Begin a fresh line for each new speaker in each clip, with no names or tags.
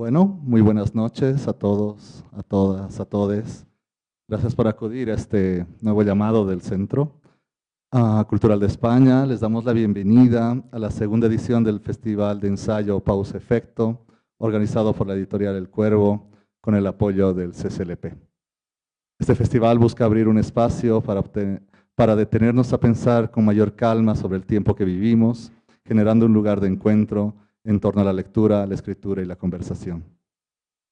Bueno, muy buenas noches a todos, a todas, a todes. Gracias por acudir a este nuevo llamado del Centro Cultural de España. Les damos la bienvenida a la segunda edición del Festival de Ensayo Pausa Efecto, organizado por la editorial El Cuervo, con el apoyo del CCLP. Este festival busca abrir un espacio para detenernos a pensar con mayor calma sobre el tiempo que vivimos, generando un lugar de encuentro en torno a la lectura, la escritura y la conversación.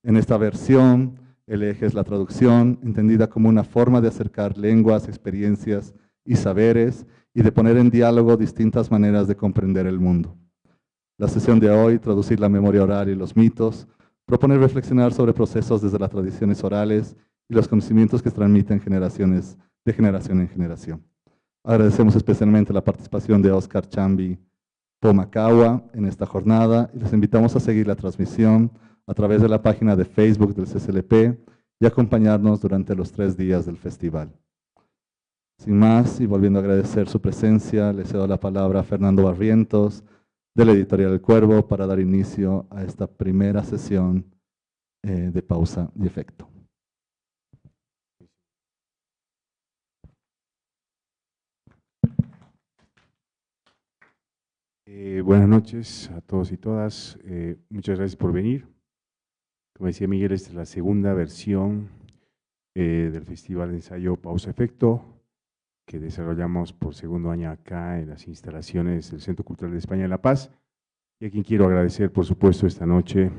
En esta versión, el eje es la traducción, entendida como una forma de acercar lenguas, experiencias y saberes y de poner en diálogo distintas maneras de comprender el mundo. La sesión de hoy, Traducir la memoria oral y los mitos, propone reflexionar sobre procesos desde las tradiciones orales y los conocimientos que se transmiten de generación en generación. Agradecemos especialmente la participación de Oscar Chambi Pomakawa en esta jornada y les invitamos a seguir la transmisión a través de la página de Facebook del CCLP y acompañarnos durante los 3 días del festival. Sin más, y volviendo a agradecer su presencia, le cedo la palabra a Fernando Barrientos, de la editorial El Cuervo, para dar inicio a esta primera sesión de pausa y efecto.
Buenas noches a todos y todas. Muchas gracias por venir. Como decía Miguel, esta es la segunda versión del Festival de Ensayo Pausa Efecto, que desarrollamos por segundo año acá en las instalaciones del Centro Cultural de España de La Paz. Y a quien quiero agradecer, por supuesto, esta noche,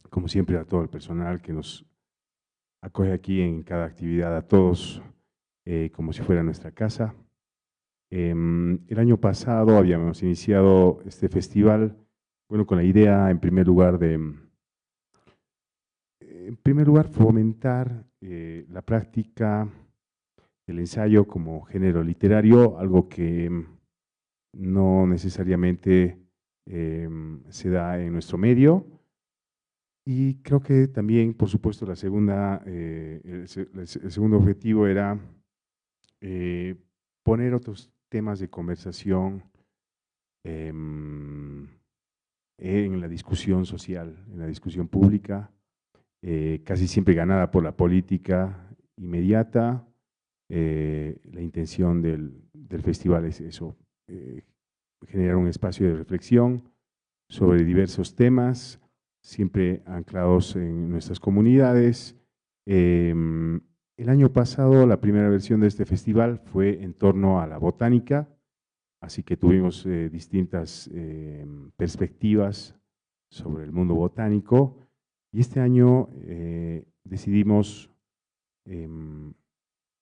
como siempre, a todo el personal que nos acoge aquí en cada actividad, a todos como si fuera nuestra casa. El año pasado habíamos iniciado este festival, bueno, con la idea, en primer lugar, fomentar la práctica del ensayo como género literario, algo que no necesariamente se da en nuestro medio. Y creo que también, por supuesto, el segundo objetivo era poner otros temas de conversación en la discusión social, en la discusión pública, casi siempre ganada por la política inmediata. La intención del festival es eso, generar un espacio de reflexión sobre diversos temas, siempre anclados en nuestras comunidades. El año pasado, la primera versión de este festival fue en torno a la botánica, así que tuvimos distintas perspectivas sobre el mundo botánico. Y este año decidimos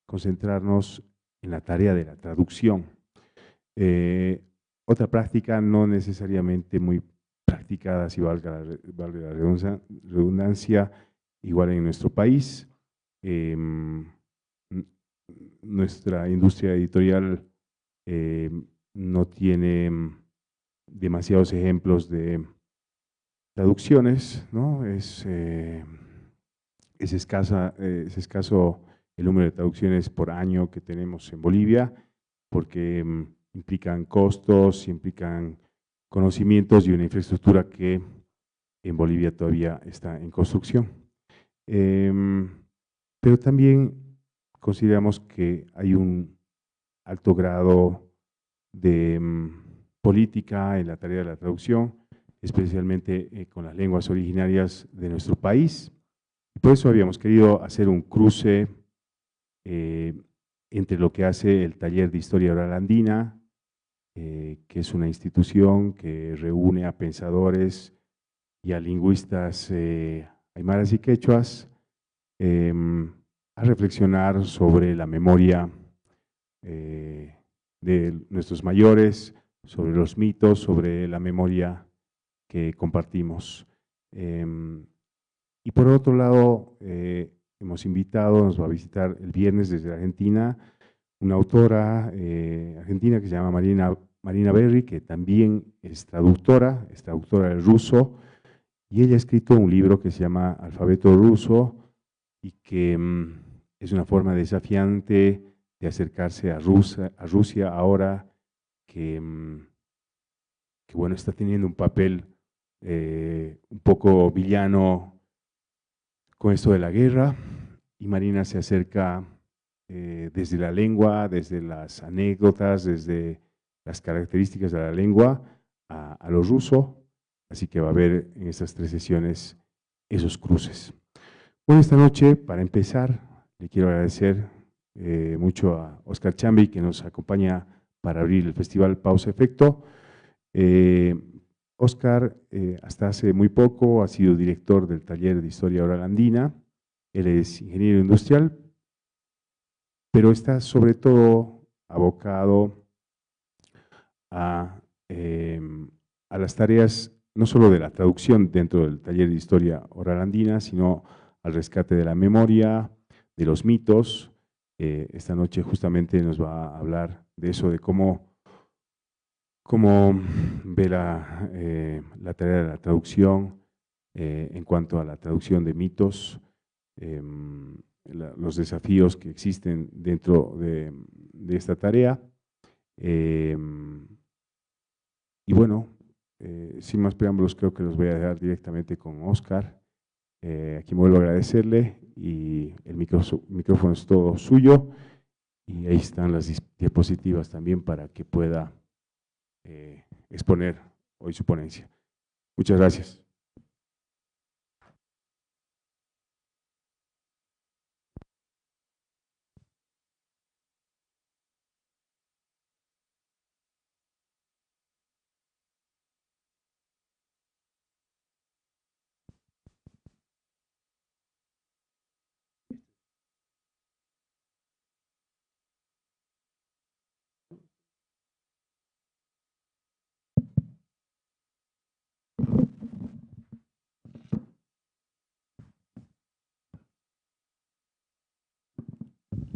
concentrarnos en la tarea de la traducción. Otra práctica no necesariamente muy practicada, si valga la redundancia, igual en nuestro país. Nuestra industria editorial no tiene demasiados ejemplos de traducciones, ¿no? Es escaso el número de traducciones por año que tenemos en Bolivia, porque implican costos, implican conocimientos y una infraestructura que en Bolivia todavía está en construcción. Pero también consideramos que hay un alto grado de política en la tarea de la traducción, especialmente con las lenguas originarias de nuestro país. Y por eso habíamos querido hacer un cruce entre lo que hace el Taller de Historia Oral Andina, que es una institución que reúne a pensadores y a lingüistas aymaras y quechuas, a reflexionar sobre la memoria de nuestros mayores, sobre los mitos, sobre la memoria que compartimos. Y por otro lado, hemos invitado, nos va a visitar el viernes desde Argentina, una autora argentina que se llama Marina Berry, que también es traductora del ruso, y ella ha escrito un libro que se llama Alfabeto Ruso, y que es una forma desafiante de acercarse a Rusia ahora que bueno, está teniendo un papel un poco villano con esto de la guerra, y Marina se acerca desde la lengua, desde las anécdotas, desde las características de la lengua a lo ruso, así que va a haber en estas 3 sesiones esos cruces. Bueno, esta noche, para empezar, le quiero agradecer mucho a Oscar Chambi, que nos acompaña para abrir el Festival Pausa Efecto. Oscar, hasta hace muy poco, ha sido director del Taller de Historia Oral Andina. Él es ingeniero industrial, pero está sobre todo abocado a las tareas no solo de la traducción dentro del Taller de Historia Oral Andina, sino al rescate de la memoria, de los mitos. Esta noche justamente nos va a hablar de eso, de cómo ve la tarea de la traducción en cuanto a la traducción de mitos, los desafíos que existen dentro de esta tarea. Y bueno, sin más preámbulos, creo que los voy a dejar directamente con Oscar, a quien vuelvo a agradecerle, y el micrófono es todo suyo, y ahí están las diapositivas también para que pueda exponer hoy su ponencia. Muchas gracias.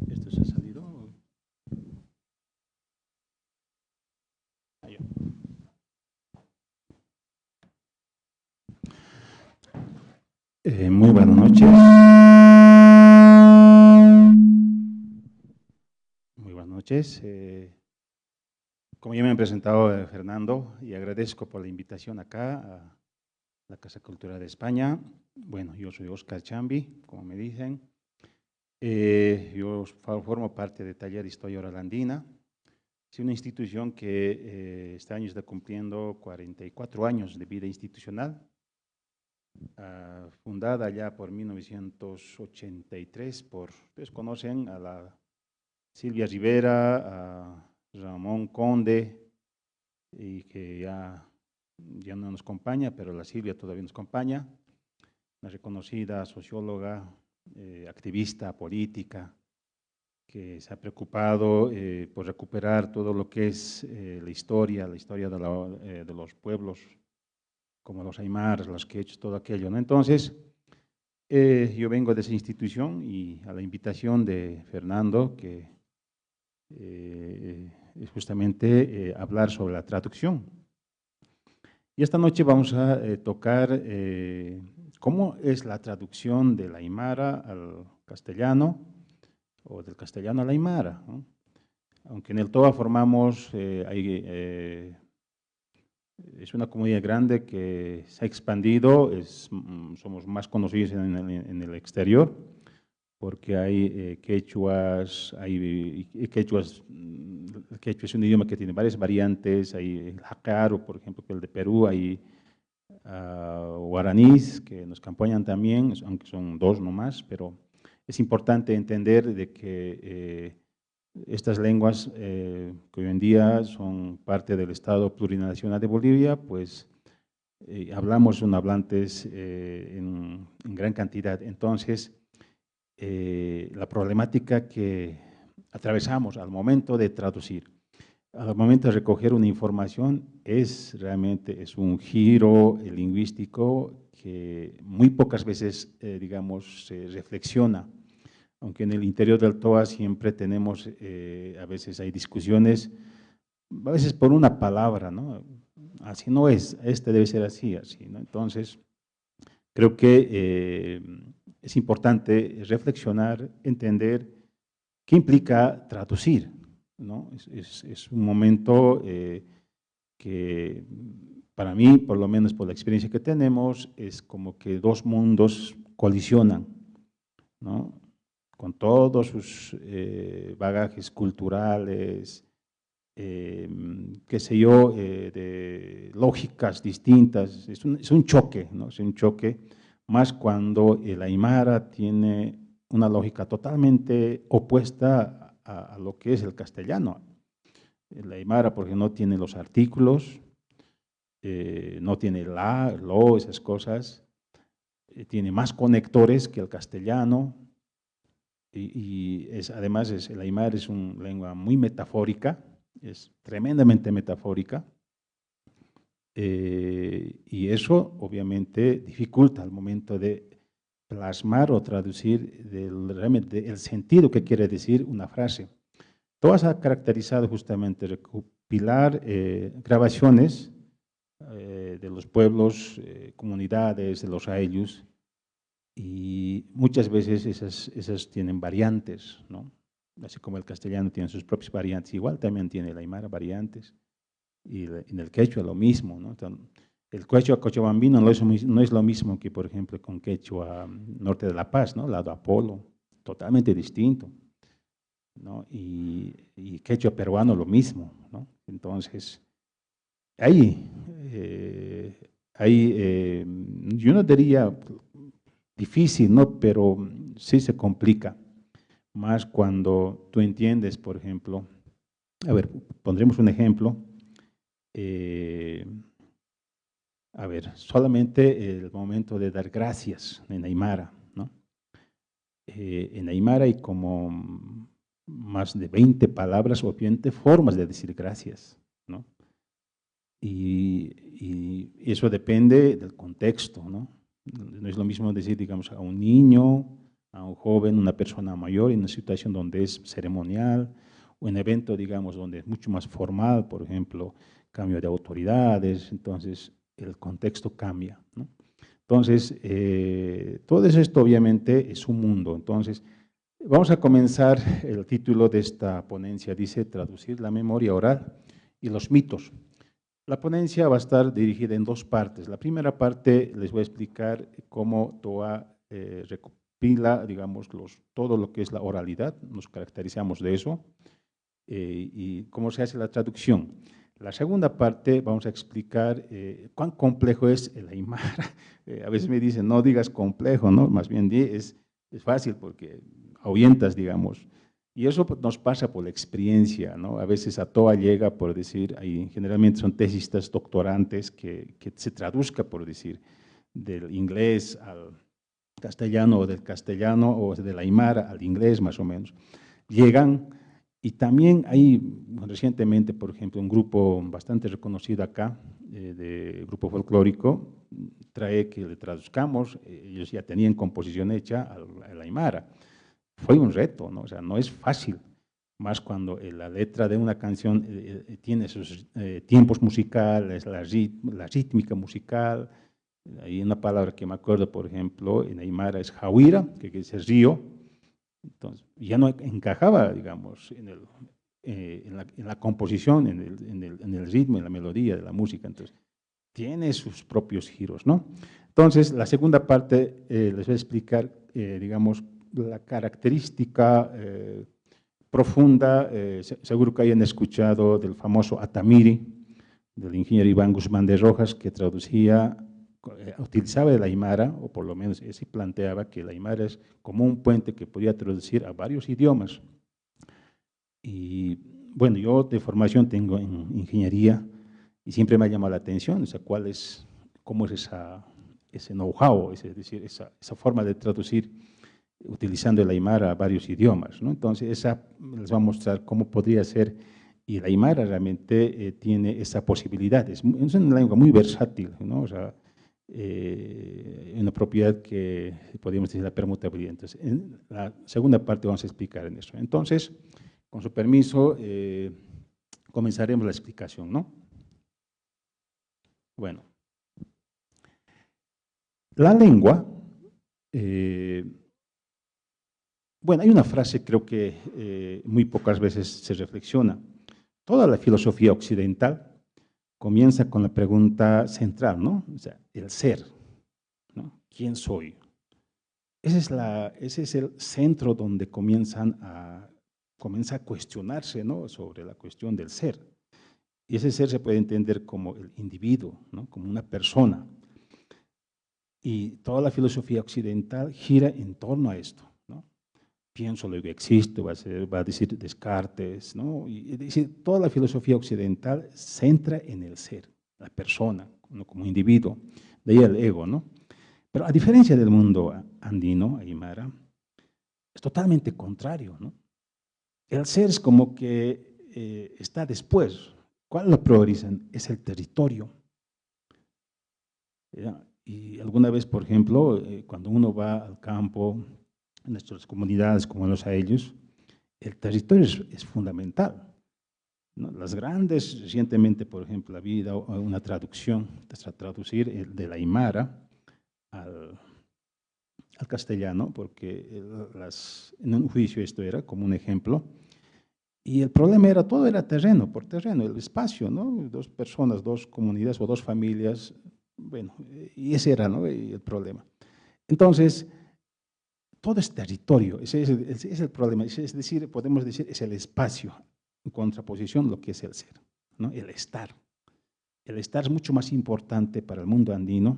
¿Esto se ha salido? Ahí. Muy buenas noches. Muy buenas noches. Como ya me han presentado Fernando, y agradezco por la invitación acá a la Casa Cultural de España. Bueno, yo soy Oscar Chambi, como me dicen. Yo formo parte del Taller de Historia Oral Andina. Es una institución que este año está cumpliendo 44 años de vida institucional. Fundada ya por 1983 por, ustedes conocen a la Silvia Rivera, a Ramón Conde, y que ya no nos acompaña, pero la Silvia todavía nos acompaña, una reconocida socióloga, activista política, que se ha preocupado por recuperar todo lo que es la historia de los pueblos, como los aymaras, los quechuas, todo aquello, ¿no? Entonces, yo vengo de esa institución y a la invitación de Fernando, que es justamente hablar sobre la traducción. Y esta noche vamos a tocar cómo es la traducción del aymara al castellano o del castellano al aymara, ¿no? Aunque en el TOA formamos, es una comunidad grande que se ha expandido, somos más conocidos en el exterior, porque hay quechuas, quechua es un idioma que tiene varias variantes, hay el jacaro, por ejemplo, que el de Perú, hay guaraníes que nos acompañan también, aunque son 2 nomás, pero es importante entender de que estas lenguas que hoy en día son parte del Estado Plurinacional de Bolivia, pues son hablantes en gran cantidad. Entonces, la problemática que atravesamos al momento de traducir, al momento de recoger una información, realmente es un giro lingüístico que muy pocas veces, digamos, se reflexiona. Aunque en el interior del TOA siempre tenemos, a veces hay discusiones, a veces por una palabra, ¿no? Así no es, debe ser así, ¿no? Entonces, creo que es importante reflexionar, entender qué implica traducir, ¿no? Es un momento que para mí, por lo menos por la experiencia que tenemos, es como que dos mundos colisionan, ¿no? Con todos sus bagajes culturales, qué sé yo, de lógicas distintas. Es un choque, ¿no? Es un choque, más cuando el aymara tiene una lógica totalmente opuesta a lo que es el castellano. El aymara, porque no tiene los artículos, no tiene la, lo, esas cosas, tiene más conectores que el castellano, y además el aymara es una lengua muy metafórica, es tremendamente metafórica, y eso obviamente dificulta al momento de plasmar o traducir el sentido que quiere decir una frase. Todo se ha caracterizado justamente recopilar grabaciones de los pueblos, comunidades, de los ayllus, y muchas veces esas tienen variantes, ¿no? Así como el castellano tiene sus propias variantes, igual también tiene el aymara variantes, y en el quechua lo mismo, ¿no? Entonces, el quechua cochabambino no es lo mismo que, por ejemplo, con quechua norte de La Paz, ¿no? Lado Apolo, totalmente distinto, ¿no? Y quechua peruano lo mismo, ¿no? Entonces, ahí, yo no diría difícil, ¿no? Pero sí se complica, más cuando tú entiendes, por ejemplo, a ver, pondremos un ejemplo, a ver, solamente el momento de dar gracias en aymara, ¿no? En aymara hay como más de 20 palabras o 20 formas de decir gracias, ¿no? Y eso depende del contexto, ¿no? No es lo mismo decir, digamos, a un niño, a un joven, una persona mayor, en una situación donde es ceremonial, o en evento, digamos, donde es mucho más formal, por ejemplo, cambio de autoridades, entonces el contexto cambia, ¿no? Entonces, todo esto obviamente es un mundo. Entonces, vamos a comenzar. El título de esta ponencia dice traducir la memoria oral y los mitos. La ponencia va a estar dirigida en dos partes. La primera parte les voy a explicar cómo TOA recopila, digamos, todo lo que es la oralidad, nos caracterizamos de eso, y cómo se hace la traducción. La segunda parte vamos a explicar cuán complejo es el aymara. A veces me dicen, no digas complejo, ¿no? Más bien es fácil porque ahuyentas, digamos. Y eso nos pasa por la experiencia, ¿no? A veces a TOA llega, por decir, ahí generalmente son tesistas doctorantes que se traduzca, por decir, del inglés al castellano, o del castellano o del aymara al inglés, más o menos. Llegan, y también hay recientemente, por ejemplo, un grupo bastante reconocido acá, de grupo folclórico, trae que le traduzcamos, ellos ya tenían composición hecha al aymara. Fue un reto, ¿no? O sea, no es fácil, más cuando la letra de una canción tiene sus tiempos musicales, la rítmica musical. Hay una palabra que me acuerdo, por ejemplo, en aymara es jawira, que dice río. Entonces, ya no encajaba, digamos, en la composición, en el ritmo, en la melodía de la música. Entonces, tiene sus propios giros, ¿no? Entonces, la segunda parte les voy a explicar, digamos, la característica profunda, seguro que hayan escuchado del famoso Atamiri, del ingeniero Iván Guzmán de Rojas, que utilizaba el aymara, o por lo menos así planteaba que el aymara es como un puente que podía traducir a varios idiomas. Y bueno, yo de formación tengo en ingeniería, y siempre me ha llamado la atención, o sea, cómo es ese know-how, es decir, esa forma de traducir utilizando el aymara a varios idiomas, ¿no? Entonces, les va a mostrar cómo podría ser, y el aymara realmente tiene esa posibilidad. Es una lengua muy versátil, ¿no? O sea, una propiedad que podríamos decir la permutabilidad. Entonces, en la segunda parte vamos a explicar en eso. Entonces, con su permiso, comenzaremos la explicación, ¿no? Bueno, la lengua, bueno, hay una frase, creo que muy pocas veces se reflexiona. Toda la filosofía occidental comienza con la pregunta central, ¿no? O sea, el ser, ¿no? ¿Quién soy? Ese es el centro donde comienza a cuestionarse, ¿no? Sobre la cuestión del ser. Y ese ser se puede entender como el individuo, ¿no? Como una persona. Y toda la filosofía occidental gira en torno a esto, ¿no? Pienso, luego existo, va a decir Descartes, ¿no? Y es decir, toda la filosofía occidental centra en el ser, la persona, ¿no? Como individuo, de ahí el ego, ¿no? Pero a diferencia del mundo andino, aymara, es totalmente contrario, ¿no? El ser es como que está después. ¿Cuál lo priorizan? Es el territorio. ¿Ya? Y alguna vez, por ejemplo, cuando uno va al campo, en nuestras comunidades como los a ellos, el territorio es fundamental, ¿no? Las grandes, recientemente, por ejemplo, ha habido una traducción, traducir del aymara al castellano, porque en un juicio esto era como un ejemplo, y el problema era, todo era terreno, por terreno, el espacio, ¿no? Dos personas, dos comunidades o dos familias, bueno, y ese era, ¿no? El problema. Entonces, todo es territorio, ese es el problema, es decir, podemos decir, es el espacio, en contraposición a lo que es el ser, ¿no? El estar. El estar es mucho más importante para el mundo andino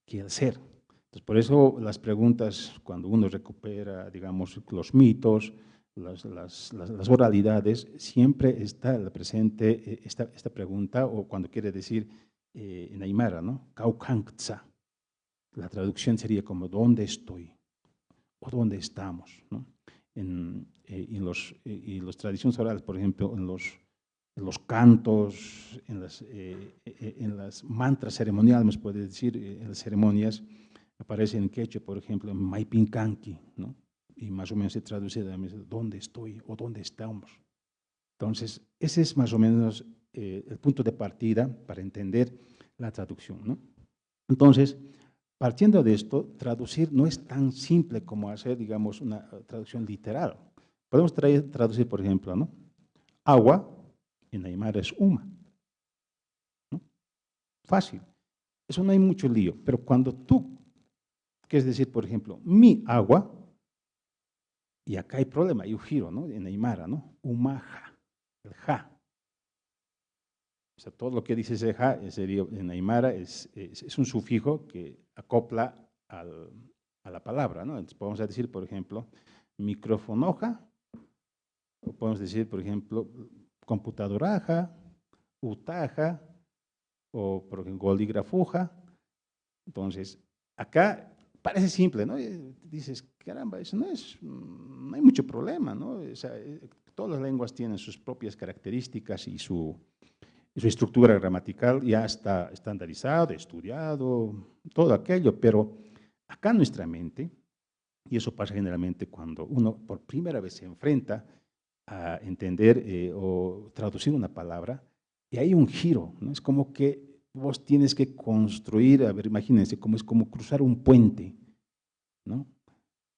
que el ser. Entonces, por eso las preguntas, cuando uno recupera, digamos, los mitos, las oralidades, siempre está presente esta pregunta, o cuando quiere decir en aymara, ¿no? Kaukankza. La traducción sería como ¿dónde estoy? O ¿dónde estamos? ¿No? En las tradiciones orales, por ejemplo, en los cantos, en las mantras ceremoniales, puede decir, en las ceremonias, aparece en quechua, por ejemplo, en Maipinkanki, ¿no? Y más o menos se traduce de ¿dónde estoy? O ¿dónde estamos? Entonces, ese es más o menos el punto de partida para entender la traducción, ¿no? Entonces, partiendo de esto, traducir no es tan simple como hacer, digamos, una traducción literal. Podemos traducir, por ejemplo, ¿no? Agua, en aymara es uma, ¿no? Fácil. Eso no hay mucho lío. Pero cuando tú quieres decir, por ejemplo, mi agua, y acá hay problema, hay un giro, ¿no? En aymara, ¿no? Umaja, el ja. O sea, todo lo que dice ese ja sería, en aymara es un sufijo que acopla a la palabra, ¿no? Entonces podemos decir, por ejemplo, microfonoja, o podemos decir, por ejemplo, computadoraja, utaja, o por ejemplo, bolígrafuja. Entonces, acá parece simple, ¿no? Dices, caramba, eso no hay mucho problema, ¿no? O sea, todas las lenguas tienen sus propias características y su estructura gramatical ya está estandarizado, estudiado, todo aquello, pero acá nuestra mente, y eso pasa generalmente cuando uno por primera vez se enfrenta a entender o traducir una palabra, y hay un giro, ¿no? Es como que vos tienes que construir, a ver, imagínense, es como cruzar un puente, ¿no?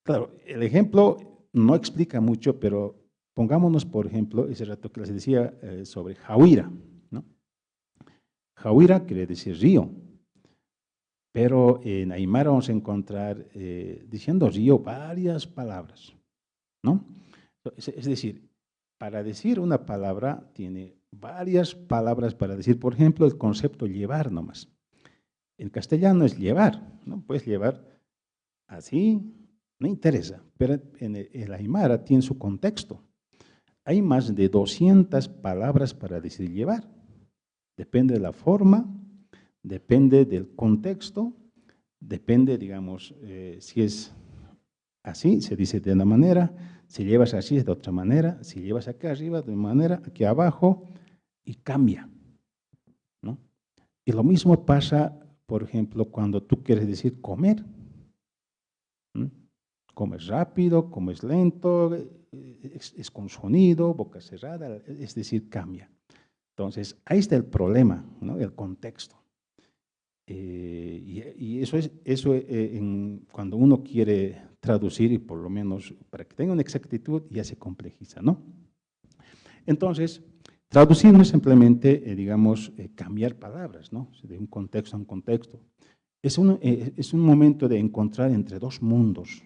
Claro, el ejemplo no explica mucho, pero pongámonos, por ejemplo, ese rato que les decía sobre Jauira, ¿no? Jauira quiere decir río, pero en aymara vamos a encontrar diciendo río varias palabras, ¿no? Es decir, para decir una palabra tiene varias palabras para decir, por ejemplo, el concepto llevar nomás. En castellano es llevar, ¿no? Puedes llevar así, no interesa, pero en el aymara tiene su contexto. Hay más de 200 palabras para decir llevar. Depende de la forma, depende del contexto, depende, digamos, si es así, se dice de una manera, si llevas así es de otra manera, si llevas acá arriba de una manera, aquí abajo, y cambia, ¿no? Y lo mismo pasa, por ejemplo, cuando tú quieres decir comer. Comes rápido, comes lento, es con sonido, boca cerrada, es decir, cambia. Entonces, ahí está el problema, ¿no? El contexto. Y eso es cuando uno quiere traducir, y por lo menos para que tenga una exactitud, ya se complejiza, ¿no? Entonces, Traducir no es simplemente, digamos, cambiar palabras, ¿no? De un contexto a un contexto. Es un momento de encontrar entre dos mundos,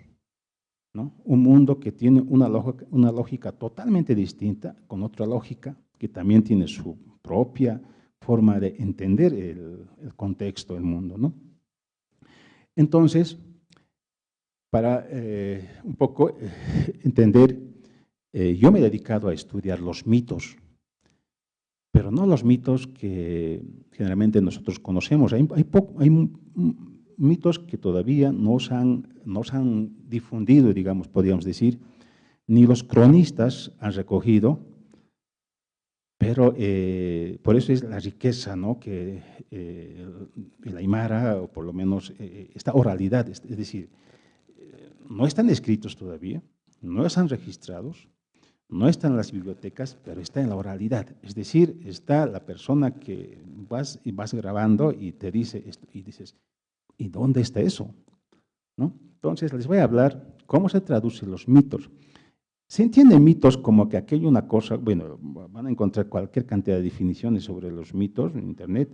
¿no? Un mundo que tiene una lógica totalmente distinta, con otra lógica que también tiene su propia forma de entender el contexto, el mundo, ¿no? Entonces, para un poco entender, yo me he dedicado a estudiar los mitos, pero no los mitos que generalmente nosotros conocemos. Hay mitos que todavía no se han difundido, digamos, podríamos decir, ni los cronistas han recogido, pero por eso es la riqueza, ¿no? Que el Aymara, o por lo menos esta oralidad, es decir, no están escritos todavía, no están registrados, no está en las bibliotecas, pero está en la oralidad. Es decir, está la persona que vas grabando y te dice esto, y dices, ¿y dónde está eso? ¿No? Entonces, les voy a hablar cómo se traducen los mitos. Se entienden mitos como que aquello una cosa, bueno, van a encontrar cualquier cantidad de definiciones sobre los mitos en internet,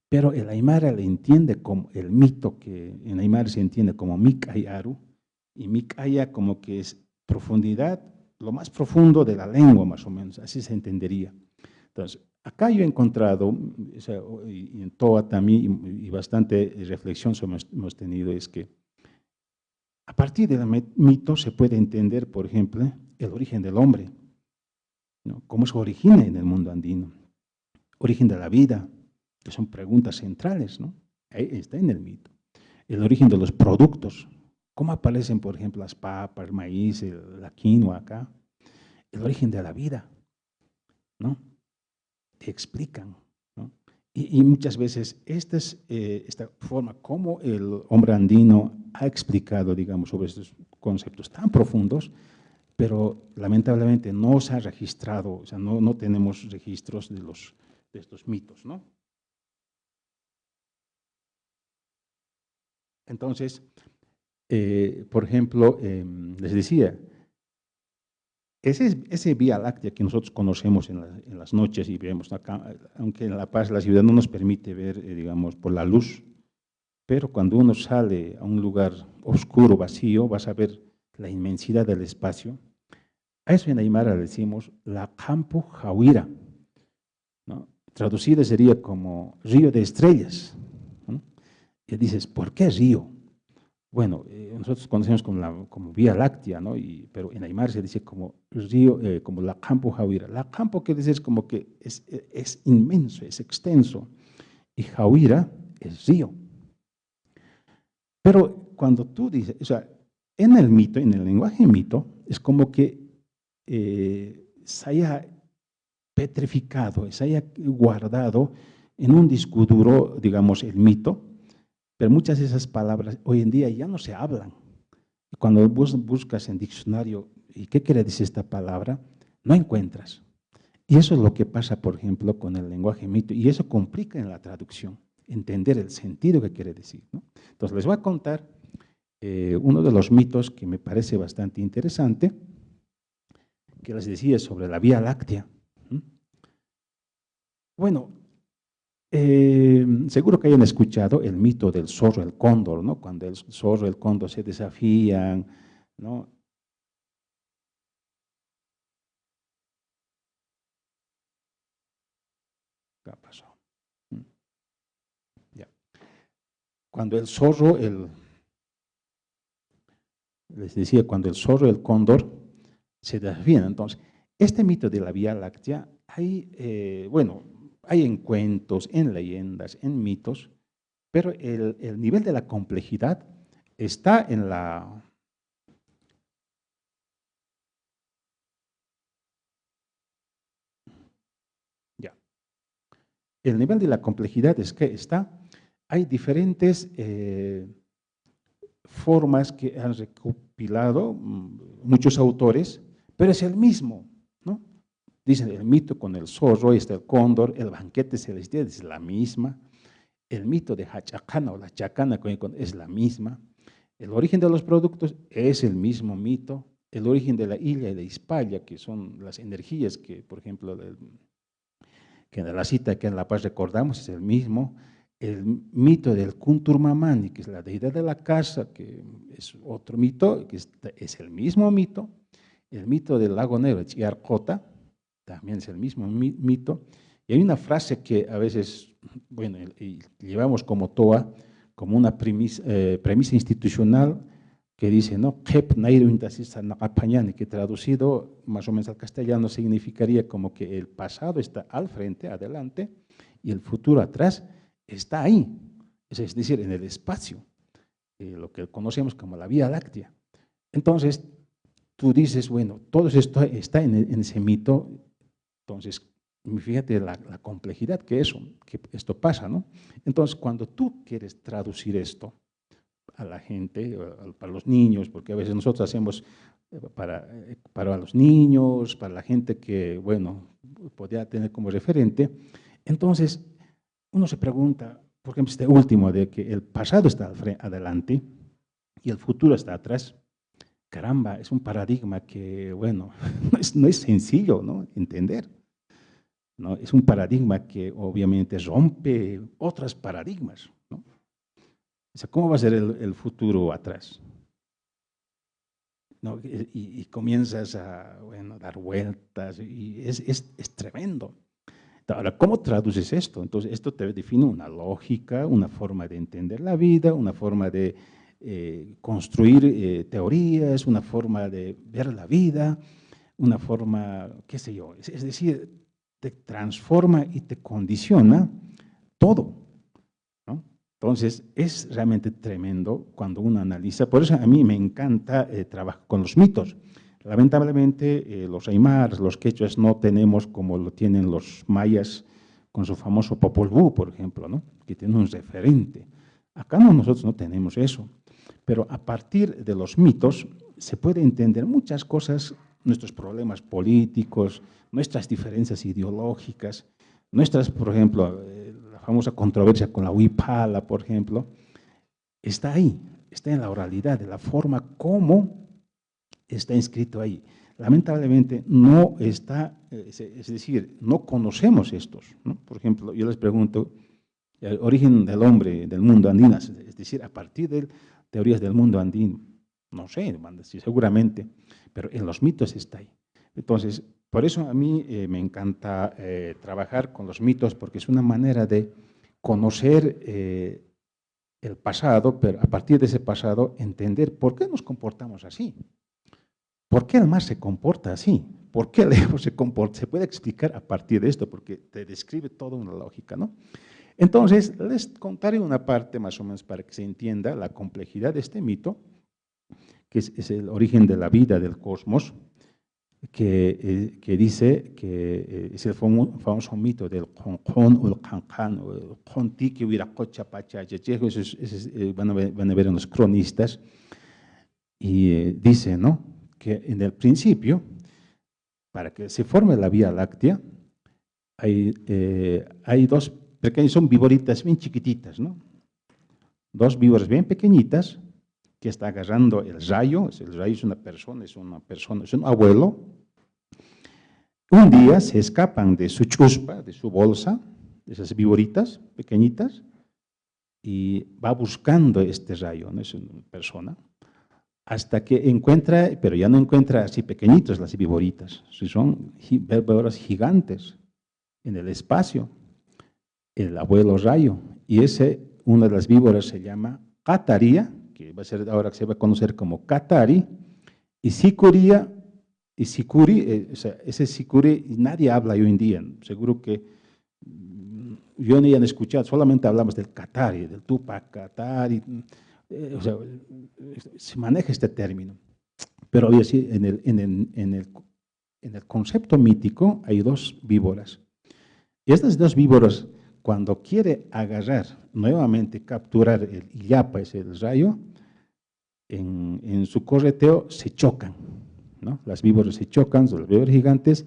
pero el Aymara le entiende como el mito, que en Aymara se entiende como Mikayaru, y Mikaya como que es profundidad, lo más profundo de la lengua, más o menos, así se entendería. Entonces, acá yo he encontrado, o sea, y en Toa también, y bastante reflexión hemos tenido, es que a partir del mito se puede entender, por ejemplo, el origen del hombre, ¿no? Cómo se origina en el mundo andino, origen de la vida, que son preguntas centrales, ¿no? Ahí está en el mito. El origen de los productos, cómo aparecen, por ejemplo, las papas, el maíz, la quinoa acá. El origen de la vida, ¿no? Te explican, ¿no? Y muchas veces esta forma como el hombre andino ha explicado, digamos, sobre estos conceptos tan profundos, pero lamentablemente no se ha registrado, o sea, no tenemos registros de estos mitos, ¿no? Entonces, por ejemplo, les decía, ese Vía Láctea que nosotros conocemos en las noches y vemos acá, aunque en La Paz la ciudad no nos permite ver, digamos, por la luz, pero cuando uno sale a un lugar oscuro, vacío, vas a ver la inmensidad del espacio. A eso en Aymara le decimos la Campo Jauira, ¿no? Traducida sería como río de estrellas, ¿no? Y dices, ¿por qué río? Bueno, nosotros conocemos como Vía Láctea, ¿no? Pero en Aymara se dice como río, como la Campo Jauira. La Campo quiere decir como que es inmenso, es extenso, y Jauira es río. Pero cuando tú dices, o sea, en el mito, en el lenguaje mito, es como que se haya petrificado, se haya guardado en un disco duro, digamos, el mito, pero muchas de esas palabras hoy en día ya no se hablan. Cuando buscas en diccionario, ¿y qué quiere decir esta palabra? No encuentras. Y eso es lo que pasa, por ejemplo, con el lenguaje mito, y eso complica en la traducción, entender el sentido que quiere decir, ¿no? Entonces, les voy a contar uno de los mitos que me parece bastante interesante, que les decía sobre la Vía Láctea. Bueno, seguro que hayan escuchado el mito del zorro y el cóndor, ¿no? Cuando el zorro y el cóndor se desafían, ¿no? ¿Qué pasó? Ya. Cuando el zorro, les decía, cuando el zorro y el cóndor se desafían, entonces, este mito de la Vía Láctea, bueno, hay en cuentos, en leyendas, en mitos, pero el nivel de la complejidad está en la... Ya. El nivel de la complejidad es que hay diferentes formas que han recopilado muchos autores, pero es el mismo, ¿no? Dicen el mito con el zorro, está el cóndor, el banquete celestial es la misma, el mito de Hachacana o la chacana es la misma, el origen de los productos es el mismo mito, el origen de la Illa y de Hispalla, que son las energías que, por ejemplo, que en la cita que en La Paz recordamos es el mismo, el mito del Kunturmamani, que es la deidad de la casa, que es otro mito, que es el mismo mito, el mito del lago negro, Chiarcota, también es el mismo mito, y hay una frase que a veces, bueno, y llevamos como TOA, como una premisa institucional, que dice, ¿no? Que traducido más o menos al castellano significaría como que el pasado está al frente, adelante, y el futuro atrás está ahí, es decir, en el espacio, lo que conocemos como la Vía Láctea. Entonces, tú dices, bueno, todo esto está en ese mito, entonces, fíjate la complejidad que esto pasa, ¿no? Entonces, cuando tú quieres traducir esto a la gente, para los niños, porque a veces nosotros hacemos para los niños, para la gente que, bueno, podría tener como referente, entonces uno se pregunta, por ejemplo, este último, de que el pasado está adelante y el futuro está atrás. Caramba, es un paradigma que, bueno, no es sencillo, ¿no?, entender, ¿no? Es un paradigma que obviamente rompe otros paradigmas, ¿no? O sea, ¿cómo va a ser el futuro atrás? ¿No? Y comienzas a, bueno, dar vueltas y es tremendo. Ahora, ¿cómo traduces esto? Entonces, esto te define una lógica, una forma de entender la vida, una forma de construir teorías, una forma de ver la vida, una forma, qué sé yo, es decir, te transforma y te condiciona todo, ¿no? Entonces, es realmente tremendo cuando uno analiza. Por eso a mí me encanta trabajar con los mitos. Lamentablemente, los aymars, los quechuas, no tenemos como lo tienen los mayas con su famoso Popol Vuh, por ejemplo, ¿no?, que tiene un referente. Acá nosotros no tenemos eso, pero a partir de los mitos se puede entender muchas cosas, nuestros problemas políticos, nuestras diferencias ideológicas, nuestras, por ejemplo, la famosa controversia con la huipala, por ejemplo, está ahí, está en la oralidad, de la forma como está inscrito ahí. Lamentablemente no está, es decir, no conocemos estos, ¿no? Por ejemplo, yo les pregunto, el origen del hombre, del mundo andino, es decir, a partir de teorías del mundo andino, no sé, seguramente, pero en los mitos está ahí. Entonces, por eso a mí me encanta trabajar con los mitos, porque es una manera de conocer el pasado, pero a partir de ese pasado entender por qué nos comportamos así. ¿Por qué el mar se comporta así? ¿Por qué el Ebro se comporta? Se puede explicar a partir de esto, porque te describe toda una lógica, ¿no? Entonces, les contaré una parte más o menos para que se entienda la complejidad de este mito, que es el origen de la vida, del cosmos, que dice que es el famoso mito del Conjón o el Cancan, o el Conti que hubiera cocha pacha, van a ver en los cronistas, y dice, ¿no?, que en el principio, para que se forme la Vía Láctea, hay dos pequeñas, son víboritas bien chiquititas, ¿no? Dos víboras bien pequeñitas que está agarrando el rayo es una persona, es un abuelo. Un día se escapan de su chuspa, de su bolsa, de esas víboritas pequeñitas, y va buscando este rayo, ¿no? Es una persona, hasta que encuentra, pero ya no encuentra así pequeñitos las víboritas, son víboras gigantes en el espacio, el abuelo rayo, y una de las víboras se llama Cataría, que va a ser ahora que se va a conocer como Catari, y Sicuría, y Sicuri, ese Sicuri nadie habla hoy en día, seguro que yo ni han escuchado, solamente hablamos del Catari, del Tupac Catari, o sea, se maneja este término, pero en el concepto mítico hay dos víboras, y estas dos víboras, cuando quiere agarrar, nuevamente capturar el Illapa, es el rayo, en su correteo se chocan, ¿no? Las víboras se chocan, son las víboras gigantes,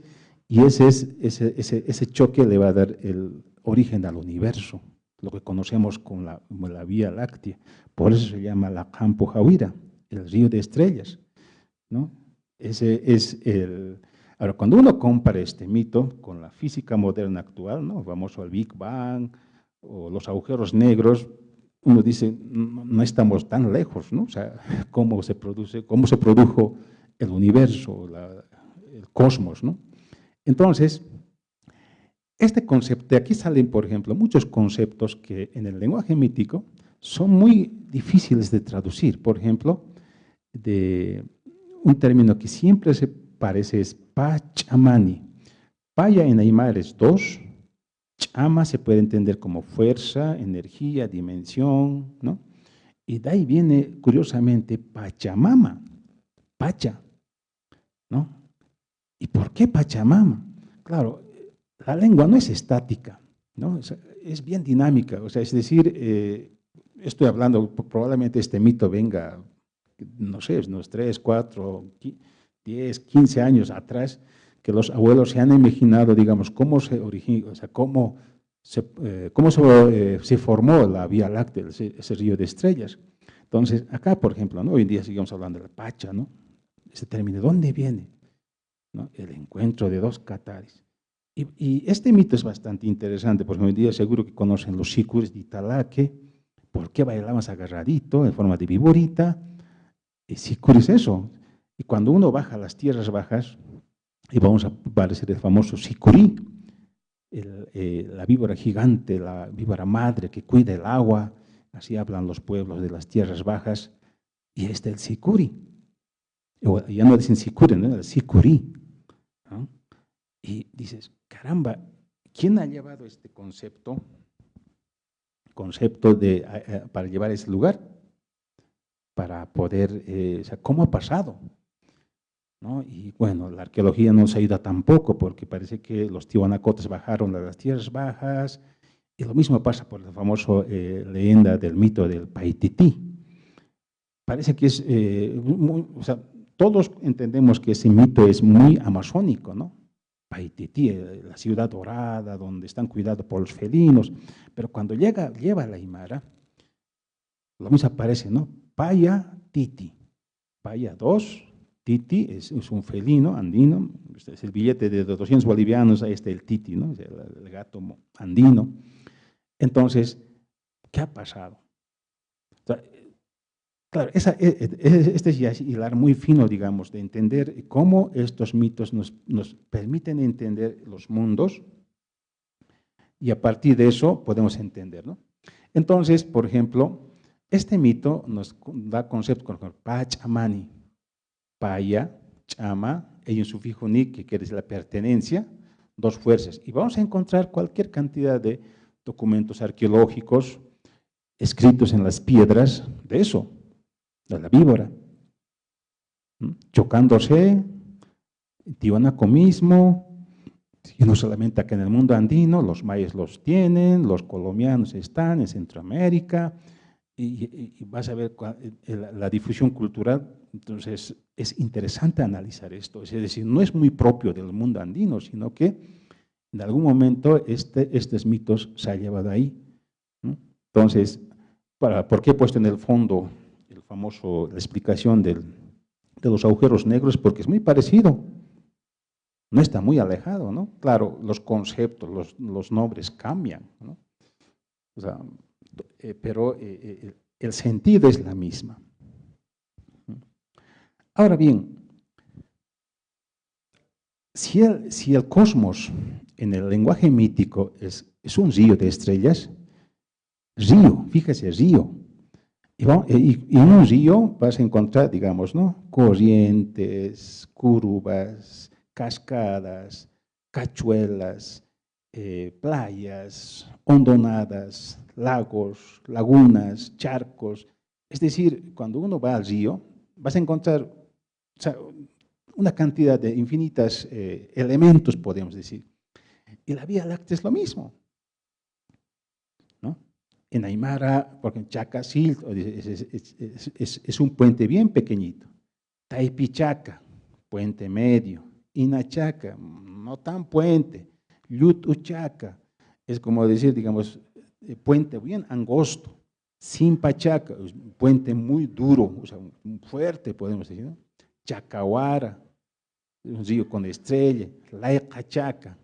y ese choque le va a dar el origen al universo, lo que conocemos como la Vía Láctea. Por eso se llama la Campo Jauira, el río de estrellas, ¿no? Ahora, cuando uno compara este mito con la física moderna actual, ¿no? Vamos al Big Bang o los agujeros negros, uno dice, no estamos tan lejos, ¿no? O sea, cómo se produjo el universo, el cosmos, ¿no? Entonces, este concepto, de aquí salen, por ejemplo, muchos conceptos que en el lenguaje mítico son muy difíciles de traducir. Por ejemplo, de un término que siempre se parece es Pachamani. Paya en aymara es 2, Chama se puede entender como fuerza, energía, dimensión, ¿no? Y de ahí viene, curiosamente, Pachamama, Pacha, ¿no? ¿Y por qué Pachamama? Claro, la lengua no es estática, ¿no? Es bien dinámica, o sea, es decir, estoy hablando, probablemente este mito venga, no sé, unos 3, 4, 10, 15 años atrás, que los abuelos se han imaginado, digamos, cómo se originó, o sea, cómo se formó la Vía Láctea, ese río de estrellas. Entonces, acá, por ejemplo, ¿no? Hoy en día seguimos hablando de la Pacha, ¿no? Ese término, ¿de dónde viene? ¿No? El encuentro de dos cataris. Y este mito es bastante interesante, porque hoy en día seguro que conocen los sicuris de Italaque, por qué bailaban agarradito, en forma de viborita. Y sicuri es eso. Y cuando uno baja a las tierras bajas, y vamos a aparecer el famoso sicurí, la víbora gigante, la víbora madre que cuida el agua, así hablan los pueblos de las tierras bajas, y este es el sicuri. Ya no dicen sicuri, ¿no? El sicurí, ¿no? Y dices, caramba, ¿quién ha llevado este concepto para llevar a ese lugar? Para poder, o sea, ¿cómo ha pasado? ¿No? Y bueno, la arqueología no nos ayuda tampoco, porque parece que los tiwanacotes bajaron a las tierras bajas, y lo mismo pasa por la famosa leyenda del mito del Paitití. Parece que es, o sea, todos entendemos que ese mito es muy amazónico, ¿no? Paitití, la ciudad dorada, donde están cuidados por los felinos, pero cuando lleva a la Aymara, lo mismo aparece, ¿no? Paya Titi, Paya 2, Titi es un felino andino, este es el billete de 200 bolivianos, ahí está el Titi, ¿no? El gato andino. Entonces, ¿qué ha pasado? O sea, claro, este es ya hilar muy fino, digamos, de entender cómo estos mitos nos permiten entender los mundos, y a partir de eso podemos entender, ¿no? Entonces, por ejemplo, este mito nos da conceptos como Pachamani, Paya, Chama, hay un sufijo ni que quiere decir la pertenencia, 2 fuerzas. Y vamos a encontrar cualquier cantidad de documentos arqueológicos escritos en las piedras de eso, de la víbora, chocándose, Tiwanaco mismo, y no solamente acá en el mundo andino, los mayas los tienen, los colombianos están en Centroamérica, y vas a ver la difusión cultural. Entonces es interesante analizar esto, es decir, no es muy propio del mundo andino, sino que en algún momento estos mitos se han llevado ahí, ¿no? Entonces, ¿por qué he puesto en el fondo la explicación de los agujeros negros? Porque es muy parecido, no está muy alejado, ¿no? Claro, los conceptos, los nombres cambian, ¿no? O sea, pero el sentido es la misma. Ahora bien, si el cosmos en el lenguaje mítico es un río de estrellas, fíjese, río. Y en un río vas a encontrar, digamos, ¿no? Corrientes, curvas, cascadas, cachuelas, playas, hondonadas, lagos, lagunas, charcos. Es decir, cuando uno va al río, vas a encontrar, o sea, una cantidad de infinitas elementos, podemos decir. Y la Vía Láctea es lo mismo, ¿no? En Aymara, porque en Chacasil es un puente bien pequeñito. Taipichaca, puente medio. Inachaca, no tan puente. Llutuchaca, es como decir, digamos, puente bien angosto. Simpachaca, un puente muy duro, o sea, fuerte, podemos decir, ¿no? Chacahuara, un río con estrella, Laicachaca,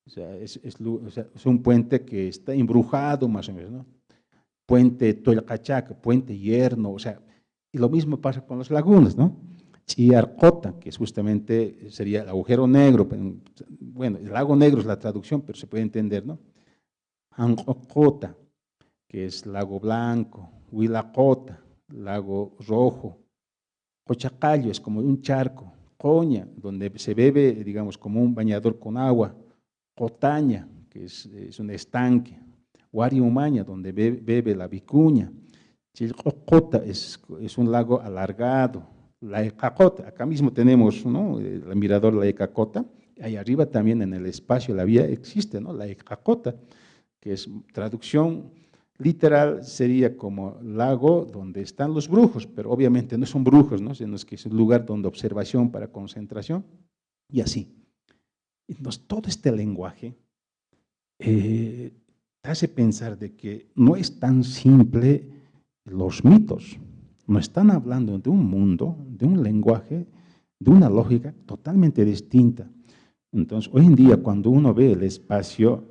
o sea, es un puente que está embrujado más o menos, ¿no? Puente Toycachaca, puente Yerno, o sea, y lo mismo pasa con las lagunas, ¿no? Chiarcota, que justamente sería el agujero negro, bueno, el lago negro es la traducción, pero se puede entender, ¿no? Anjocota, que es lago blanco, Huilacota, lago rojo, Cochacayo es como un charco, Coña, donde se bebe, digamos, como un bañador con agua, Cotaña, que es un estanque, Guariumaña, donde bebe la vicuña, Chilcocota es un lago alargado, la Ecacota, acá mismo tenemos, ¿no?, el mirador La Ecacota, ahí arriba también en el espacio, la vía existe, ¿no?, la Ecacota, que es traducción literal, sería como lago donde están los brujos, pero obviamente no son brujos, ¿no?, sino que es un lugar donde observación para concentración, y así. Entonces, todo este lenguaje te hace pensar de que no es tan simple los mitos, no están hablando de un mundo, de un lenguaje, de una lógica totalmente distinta. Entonces, hoy en día, cuando uno ve el espacio,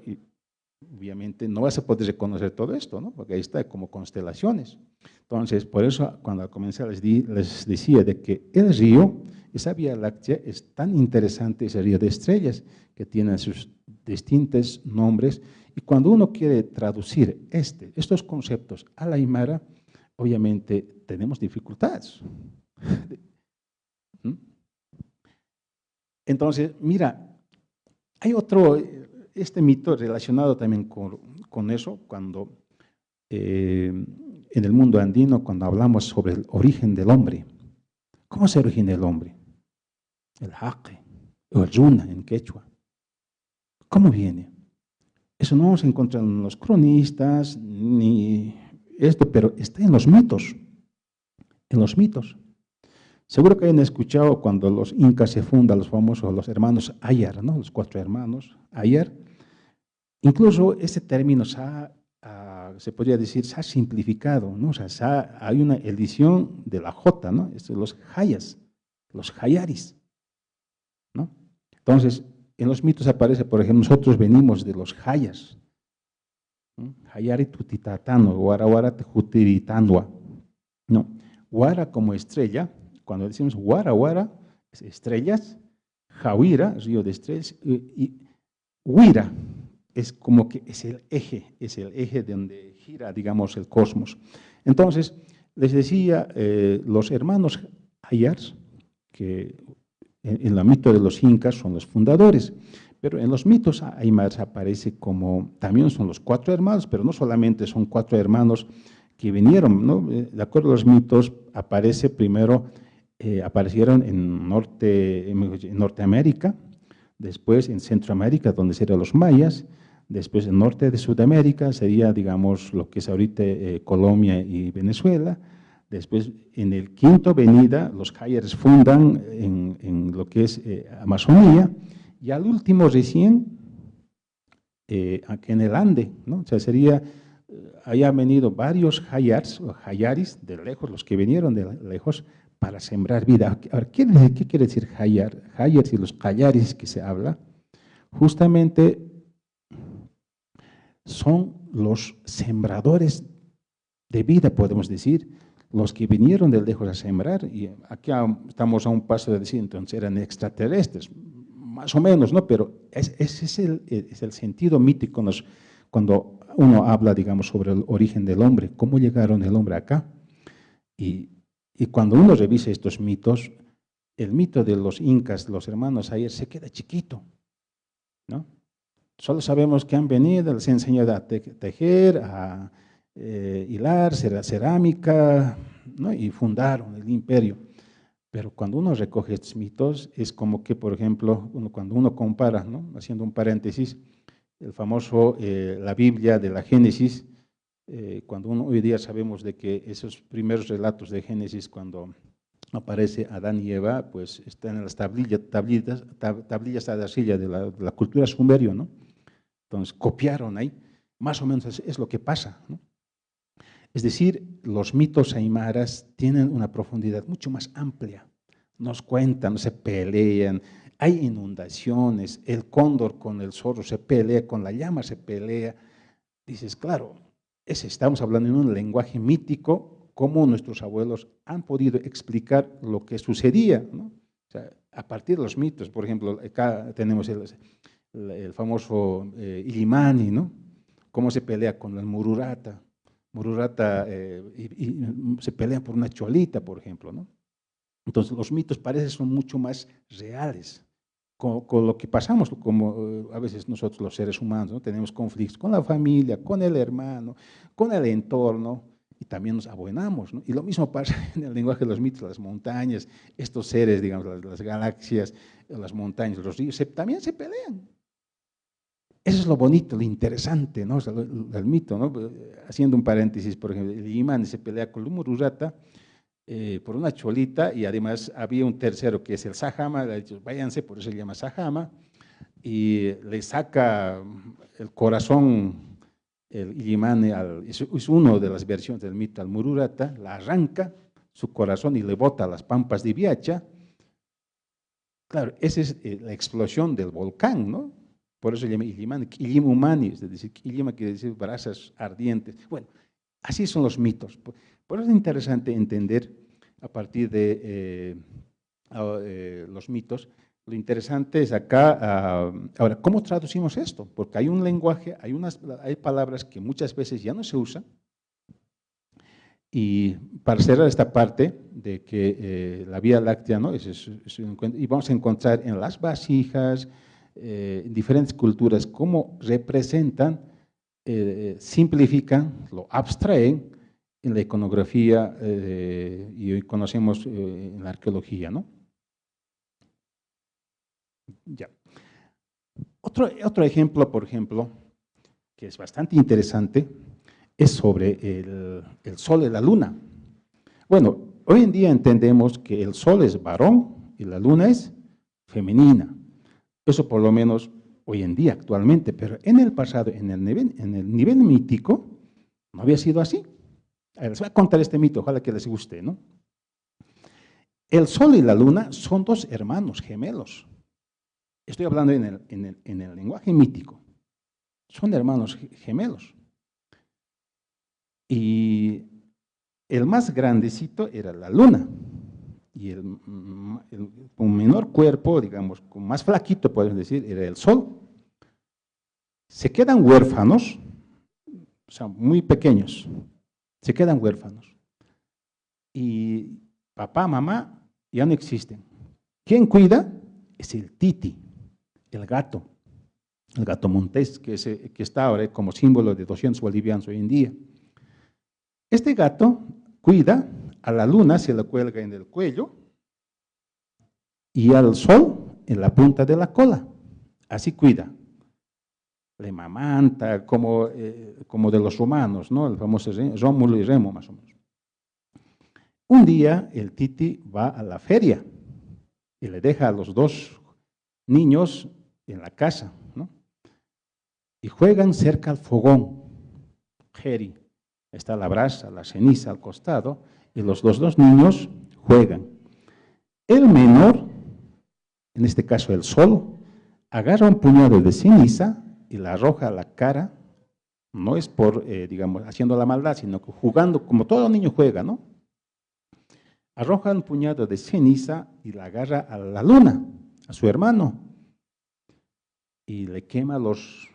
obviamente no vas a poder reconocer todo esto, ¿no?, porque ahí está como constelaciones. Entonces, por eso cuando comencé les decía de que el río, esa Vía Láctea, es tan interesante, ese río de estrellas, que tiene sus distintos nombres, y cuando uno quiere traducir estos conceptos al aymara, obviamente tenemos dificultades. Entonces, mira, hay otro, este mito relacionado también con eso, cuando en el mundo andino, cuando hablamos sobre el origen del hombre. ¿Cómo se origina el hombre? El jaque, o el yuna en quechua. ¿Cómo viene? Eso no se encuentra en los cronistas, ni esto, pero está en los mitos. En los mitos. Seguro que hayan escuchado cuando los incas se fundan, los famosos, los hermanos Ayar, ¿no?, los 4 hermanos Ayar. Incluso este término se podría decir, se ha simplificado, ¿no? O sea, hay una edición de la J, ¿no?, los Hayas, los Hayaris, ¿no? Entonces, en los mitos aparece, por ejemplo, nosotros venimos de los Hayas, ¿no? Hayari tutitatano, Guara tejutiritanua, ¿no? Guara como estrella, cuando decimos Guara, estrellas, Jawira, río de estrellas, y Huira, es como que es el eje donde gira, digamos, el cosmos. Entonces, les decía, los hermanos Ayars, que en el mito de los incas son los fundadores, pero en los mitos aymaras aparece como, también son los 4 hermanos, pero no solamente son 4 hermanos que vinieron, ¿no? De acuerdo a los mitos, aparece primero, aparecieron en Norteamérica, después en Centroamérica, donde serían los mayas, después en norte de Sudamérica, sería, digamos, lo que es ahorita Colombia y Venezuela. Después, en el quinto venida, los Hayars fundan en lo que es Amazonía, y al último recién, aquí en el Ande, ¿no? O sea, sería, hayan venido varios Hayars o Hayaris de lejos, los que vinieron de lejos, para sembrar vida. Ahora, ¿qué quiere decir Hayar? Hayars y los Hayaris que se habla, justamente son los sembradores de vida, podemos decir, los que vinieron de lejos a sembrar, y aquí estamos a un paso de decir, entonces eran extraterrestres, más o menos, ¿no? Pero ese es el sentido mítico cuando uno habla, digamos, sobre el origen del hombre, cómo llegaron el hombre acá. Y cuando uno revisa estos mitos, el mito de los incas, los hermanos ayer, se queda chiquito, ¿no? Solo sabemos que han venido, les han enseñado a tejer, a hilar, cerámica, ¿no?, y fundaron el imperio. Pero cuando uno recoge estos mitos, es como que, por ejemplo, cuando uno compara, ¿no?, haciendo un paréntesis, el famoso, la Biblia de la Génesis, cuando hoy día sabemos de que esos primeros relatos de Génesis, cuando aparece Adán y Eva, pues están en las tablillas de arcilla de la cultura sumerio, ¿no? Entonces, copiaron ahí, más o menos es lo que pasa, ¿no? Es decir, los mitos aymaras tienen una profundidad mucho más amplia, nos cuentan, se pelean, hay inundaciones, el cóndor con el zorro se pelea, con la llama se pelea. Dices, claro, estamos hablando en un lenguaje mítico, cómo nuestros abuelos han podido explicar lo que sucedía, ¿no? O sea, a partir de los mitos, por ejemplo, acá tenemos el famoso Illimani, ¿no? Cómo se pelea con el Mururata. Mururata y se pelea por una cholita, por ejemplo, ¿no? Entonces los mitos parece son mucho más reales. Con lo que pasamos, como a veces nosotros los seres humanos, ¿no? Tenemos conflictos con la familia, con el hermano, con el entorno, y también nos abuenamos, ¿no? Y lo mismo pasa en el lenguaje de los mitos, las montañas, estos seres, digamos, las galaxias, las montañas, los ríos, también se pelean. Eso es lo bonito, lo interesante, ¿no? O sea, el mito, ¿no? Haciendo un paréntesis, por ejemplo, el Illimani se pelea con el Mururata por una cholita, y además había un tercero que es el Sajama, le ha dicho, váyanse, por eso se llama Sajama, y le saca el corazón, el Illimani, es una de las versiones del mito al Mururata, la arranca su corazón y le bota a las pampas de Viacha. Claro, esa es la explosión del volcán, ¿no? Por eso se llama Illimani, Illimumani, es decir, Illima quiere decir brasas ardientes. Bueno, así son los mitos. Por eso es interesante entender a partir de los mitos. Lo interesante es acá, ahora, ¿cómo traducimos esto? Porque hay un lenguaje, hay palabras que muchas veces ya no se usan. Y para cerrar esta parte de que la Vía Láctea, ¿no? Y vamos a encontrar en las vasijas, en diferentes culturas, cómo representan, simplifican, lo abstraen en la iconografía y hoy conocemos en la arqueología, ¿no? Ya. Otro ejemplo, por ejemplo, que es bastante interesante, es sobre el sol y la luna. Bueno, hoy en día entendemos que el sol es varón y la luna es femenina. Eso por lo menos hoy en día, actualmente, pero en el pasado, en el nivel mítico, no había sido así. Les voy a contar este mito, ojalá que les guste, ¿no? El sol y la luna son dos hermanos gemelos. Estoy hablando en el lenguaje mítico. Son hermanos gemelos. Y el más grandecito era la luna. Y con menor cuerpo, digamos, con más flaquito, podemos decir, era el sol. Se quedan huérfanos, o sea, muy pequeños, se quedan huérfanos. Y papá, mamá ya no existen. ¿Quién cuida? Es el titi, el gato montés, que está ahora como símbolo de 200 bolivianos hoy en día. Este gato cuida a la luna, se la cuelga en el cuello, y al sol en la punta de la cola. Así cuida. Le mamanta, como de los romanos, ¿no? El famoso Rómulo y Remo, más o menos. Un día el titi va a la feria y le deja a los dos niños en la casa, ¿no? Y juegan cerca al fogón. Jeri, está la brasa, la ceniza al costado, y los dos niños juegan. El menor, en este caso el sol, agarra un puñado de ceniza y la arroja a la cara. No es por, digamos, haciendo la maldad, sino que jugando, como todo niño juega, ¿no? Arroja un puñado de ceniza y la agarra a la luna, a su hermano, y le quema los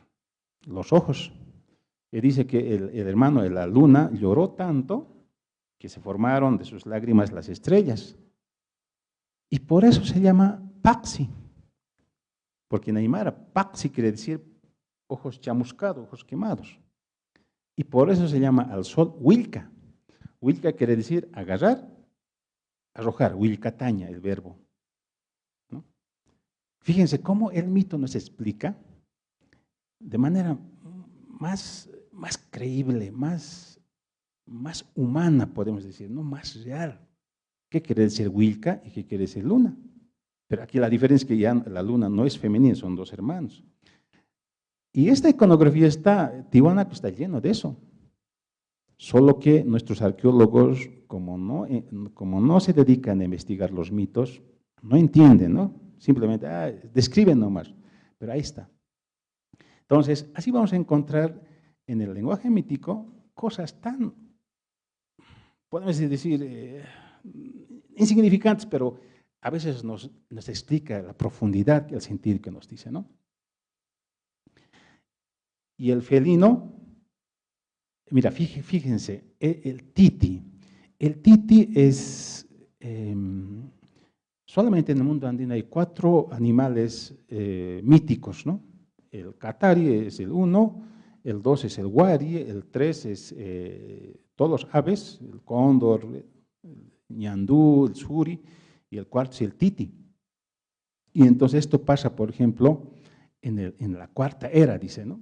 ojos. Y dice que el hermano de la luna lloró tanto que se formaron de sus lágrimas las estrellas. Y por eso se llama Paxi, porque en aymara Paxi quiere decir ojos chamuscados, ojos quemados. Y por eso se llama al sol Huilca. Huilca quiere decir agarrar, arrojar, Huilcataña, el verbo, ¿no? Fíjense cómo el mito nos explica de manera más creíble, más humana, podemos decir, ¿no? Más real. ¿Qué quiere decir Huilca y qué quiere decir luna? Pero aquí la diferencia es que ya la luna no es femenina, son dos hermanos. Y esta iconografía Tiwanaku está lleno de eso. Solo que nuestros arqueólogos, como no se dedican a investigar los mitos, no entienden, ¿no? simplemente describen nomás, pero ahí está. Entonces, así vamos a encontrar en el lenguaje mítico cosas tan, podemos decir, insignificantes, pero a veces nos explica la profundidad y el sentido que nos dice, ¿no? Y el felino, mira, fíjense, el titi es, solamente en el mundo andino hay 4 animales míticos, ¿no? El catari es el 1, el 2 es el guari, el 3 es todos los aves, el cóndor, el ñandú, el suri, y el 4 es el titi. Y entonces esto pasa, por ejemplo, en la 4ª era, dice, ¿no?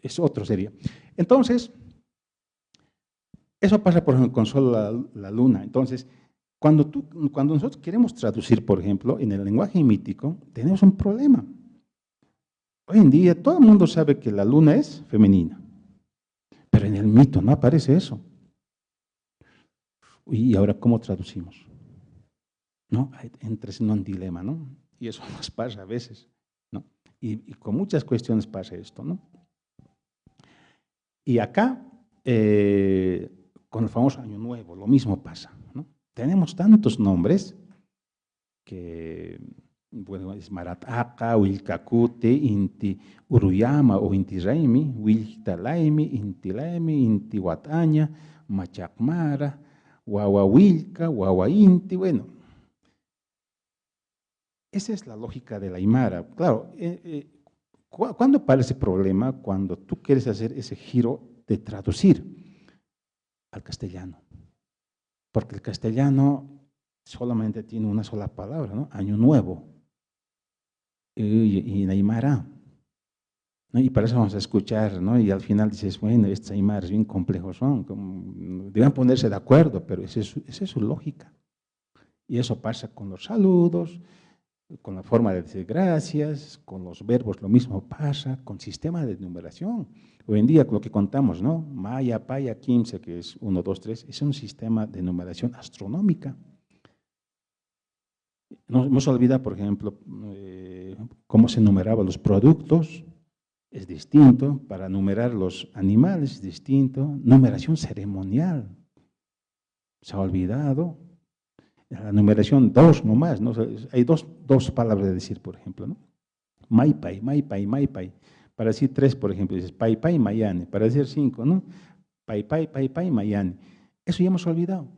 Es otro sería. Entonces, eso pasa, por ejemplo, con solo la luna. Entonces, cuando nosotros queremos traducir, por ejemplo, en el lenguaje mítico, tenemos un problema. Hoy en día todo el mundo sabe que la luna es femenina, pero en el mito no aparece eso. ¿Y ahora cómo traducimos? ¿No? Entres en un dilema, ¿no? Y eso nos pasa a veces, ¿no? Y con muchas cuestiones pasa esto, ¿no? Y acá, con el famoso Año Nuevo, lo mismo pasa, ¿no? Tenemos tantos nombres que, bueno, es Marataca, Huilcacute, Inti Uruyama o Inti Raimi, Huiltalaimi, Inti Laimi, Inti Huataña, Machacmara, Huahuilca, Huahuinti, bueno. Esa es la lógica de la Aymara. Claro, ¿cuándo aparece el problema? Cuando tú quieres hacer ese giro de traducir al castellano. Porque el castellano solamente tiene una sola palabra, ¿no? Año Nuevo. Y en Aymara, ¿no? Y para eso vamos a escuchar, ¿no? Y al final dices, bueno, estos Aymaras bien complejos son, deben ponerse de acuerdo, pero esa es su lógica. Y eso pasa con los saludos, con la forma de decir gracias, con los verbos lo mismo pasa, con sistema de numeración. Hoy en día lo que contamos, ¿no? Maya, Paya, Quimse, que es 1, 2, 3, es un sistema de numeración astronómica. No se olvida, por ejemplo, cómo se numeraban los productos, es distinto, para numerar los animales es distinto, numeración ceremonial, se ha olvidado. La numeración 2 nomás, ¿no? Hay dos palabras de decir, por ejemplo, ¿no? Maipai, maipai, maipai. Para decir 3, por ejemplo, dices pai, pai, mayane. Para decir 5, ¿no? Pai, pai, pai, pai, mayane. Eso ya hemos olvidado.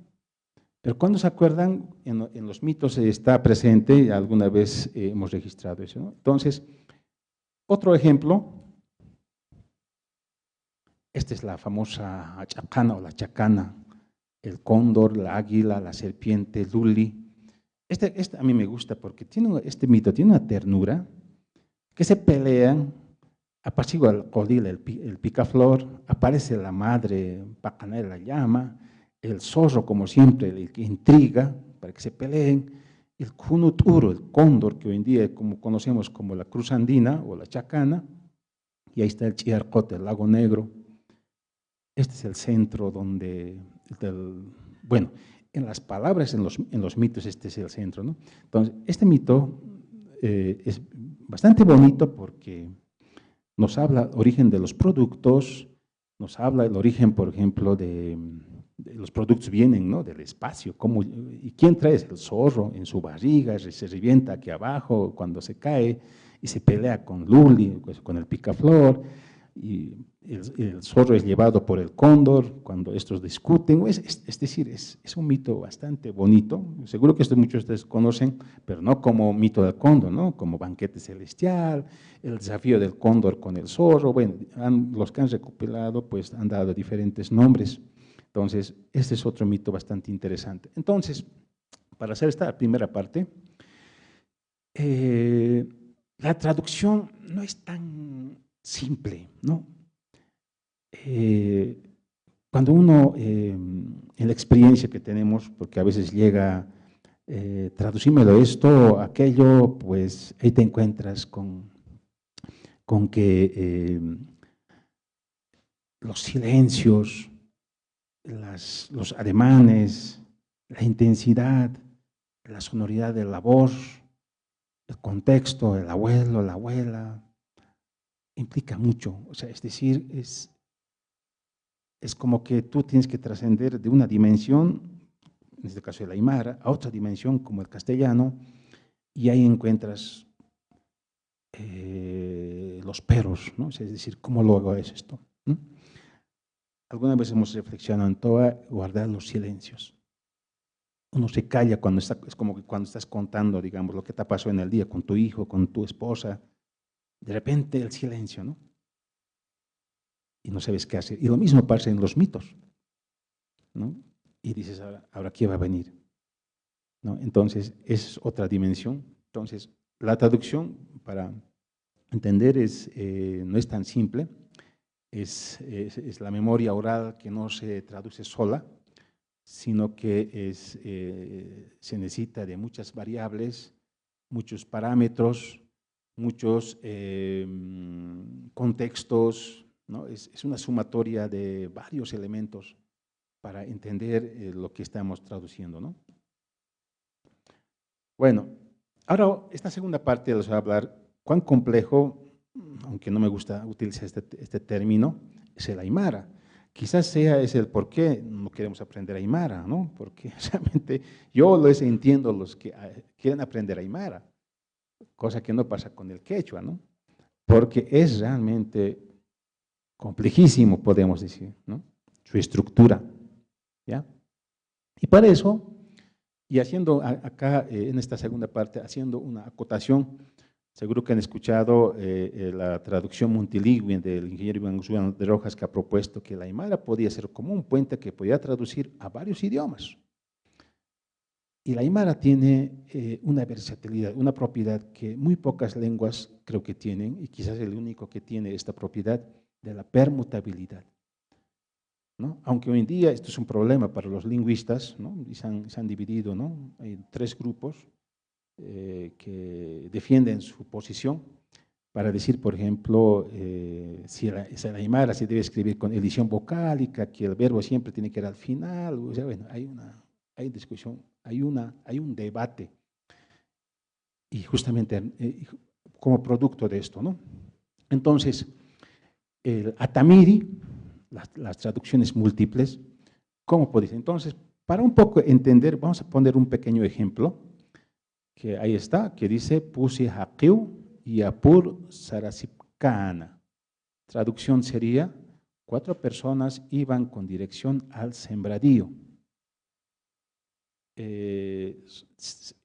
Pero cuando se acuerdan, en los mitos está presente, alguna vez hemos registrado eso, ¿no? Entonces, otro ejemplo, esta es la famosa chacana o la chacana. El cóndor, la águila, la serpiente, Luli. Este a mí me gusta porque este mito tiene una ternura, que se pelean, apacigua el codil, el picaflor, aparece la madre, Pacanel la llama, el zorro, como siempre, el que intriga para que se peleen, el cunuturo, el cóndor, que hoy en día como conocemos como la cruz andina o la chacana, y ahí está el Chiarcote, el lago negro. Este es el centro donde, bueno, en las palabras, en los mitos, este es el centro, ¿no? Entonces, este mito es bastante bonito porque nos habla del origen de los productos, nos habla del origen, por ejemplo, de los productos vienen, ¿no? Del espacio, ¿y quién trae? El zorro en su barriga, se revienta aquí abajo cuando se cae y se pelea con Luli, pues, con el picaflor, y el zorro es llevado por el cóndor cuando estos discuten. Es decir, es un mito bastante bonito. Seguro que muchos de ustedes conocen, pero no como mito del cóndor, ¿no? Como banquete celestial, el desafío del cóndor con el zorro. Bueno, los que han recopilado pues han dado diferentes nombres. Entonces, este es otro mito bastante interesante. Entonces, para hacer esta primera parte, la traducción no es tan simple, ¿no? Cuando uno, en la experiencia que tenemos, porque a veces llega, traducímelo esto, aquello, pues ahí te encuentras con que los silencios, los ademanes, la intensidad, la sonoridad de la voz, el contexto, el abuelo, la abuela, implica mucho. O sea, es decir, es como que tú tienes que trascender de una dimensión, en este caso el aymara, a otra dimensión como el castellano, y ahí encuentras los peros, ¿no? Es decir, ¿cómo lo hago esto? ¿No? Alguna vez hemos reflexionado en todo guardar los silencios. Uno se calla cuando está, es como que cuando estás contando, digamos, lo que te pasó en el día con tu hijo, con tu esposa, de repente el silencio, ¿no? Y no sabes qué hacer. Y lo mismo pasa en los mitos, ¿no? Y dices, ahora ¿qué va a venir? ¿No? Entonces, es otra dimensión. Entonces, la traducción, para entender, no es tan simple. Es la memoria oral que no se traduce sola, sino que se necesita de muchas variables, muchos parámetros, muchos contextos, ¿no? Es una sumatoria de varios elementos para entender lo que estamos traduciendo, ¿no? Bueno, ahora esta segunda parte les voy a hablar cuán complejo, aunque no me gusta utilizar este término, es el aymara. Quizás sea ese el por qué no queremos aprender aymara, ¿no? Porque realmente yo les entiendo los que quieren aprender aymara, cosa que no pasa con el quechua, ¿no? Porque es realmente complejísimo, podemos decir, ¿no? Su estructura, ¿ya? Y para eso, y haciendo acá, en esta segunda parte, haciendo una acotación, seguro que han escuchado la traducción multilingüe del ingeniero Iván Guzmán de Rojas, que ha propuesto que la aymara podía ser como un puente que podía traducir a varios idiomas. Y la aymara tiene una versatilidad, una propiedad que muy pocas lenguas creo que tienen, y quizás el único que tiene esta propiedad de la permutabilidad, ¿no? Aunque hoy en día esto es un problema para los lingüistas, ¿no? Y se han dividido, ¿no? Hay tres grupos que defienden su posición para decir, por ejemplo, si la aymara se debe escribir con edición vocálica, que el verbo siempre tiene que ir al final. O sea, bueno, hay discusión, hay un debate, y justamente como producto de esto, ¿no? Entonces, el atamiri, las traducciones múltiples, ¿cómo puede ser? Entonces, para un poco entender, vamos a poner un pequeño ejemplo, que ahí está, que dice, Pusi haqiu yapur sarasipkana. Traducción sería, 4 personas iban con dirección al sembradío. En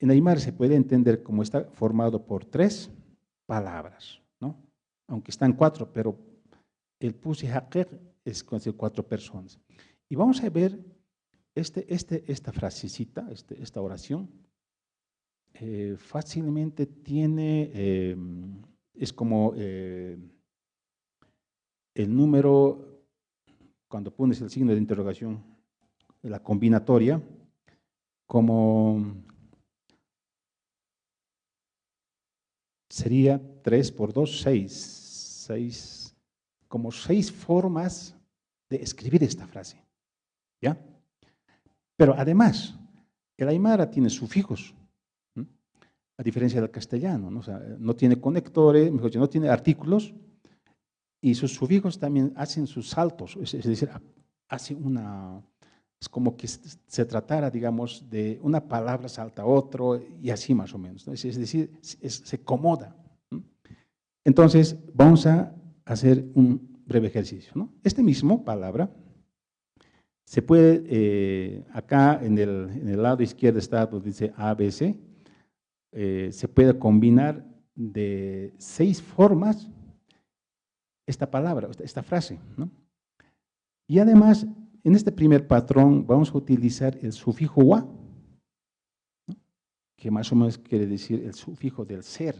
aymara se puede entender como está formado por 3 palabras, ¿no? Aunque están 4, pero el Pusi haqiq es con 4 personas. Y vamos a ver esta frasecita, esta oración, fácilmente tiene, es como el número, cuando pones el signo de interrogación, la combinatoria, como sería 3 por 2, 6, como 6 formas de escribir esta frase, ¿ya? Pero además, el aymara tiene sufijos, a diferencia del castellano, ¿no? O sea, no tiene conectores, mejor dicho, no tiene artículos, y sus sufijos también hacen sus saltos, es decir, hace es como que se tratara, digamos, de una palabra salta a otro, y así más o menos, ¿no? Es decir, se acomoda, ¿no? Entonces, vamos a hacer un breve ejercicio, ¿no? Este mismo palabra se puede, acá en el lado izquierdo está donde dice ABC, se puede combinar de 6 formas esta palabra, esta frase, ¿no? Y además, en este primer patrón vamos a utilizar el sufijo wa, ¿no? Que más o menos quiere decir el sufijo del ser,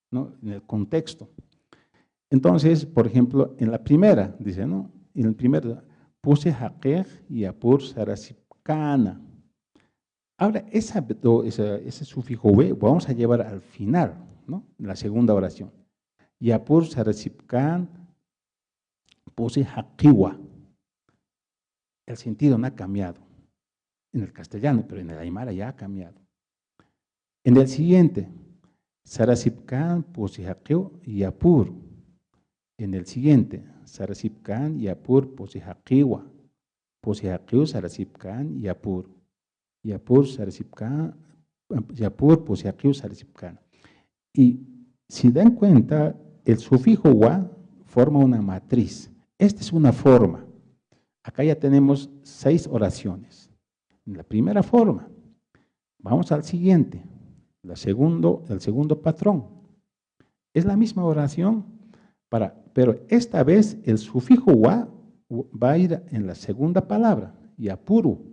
¿no? En el contexto. Entonces, por ejemplo, en la primera, dice, ¿no? En el primero, puse haqqej y apur sarasipkana. Ahora, ese sufijo we vamos a llevar al final, ¿no? En la segunda oración. Yapur sarasipkan puse haqiwa. El sentido no ha cambiado en el castellano, pero en el aymara ya ha cambiado. En el siguiente, Sarasipkan, Posihaqueo y Apur. En el siguiente, Sarasipkan y Apur, Posihaqiwa. Posihaqueo, Sarasipkan y Apur. Yapur, Sarasipkan, Yapur, Posihaqueo, Sarasipkan. Y si dan cuenta, el sufijo wa forma una matriz. Esta es una forma. Acá ya tenemos 6 oraciones. En la primera forma. Vamos al siguiente. El segundo patrón. Es la misma oración, pero esta vez el sufijo wa va a ir en la segunda palabra, yapuru.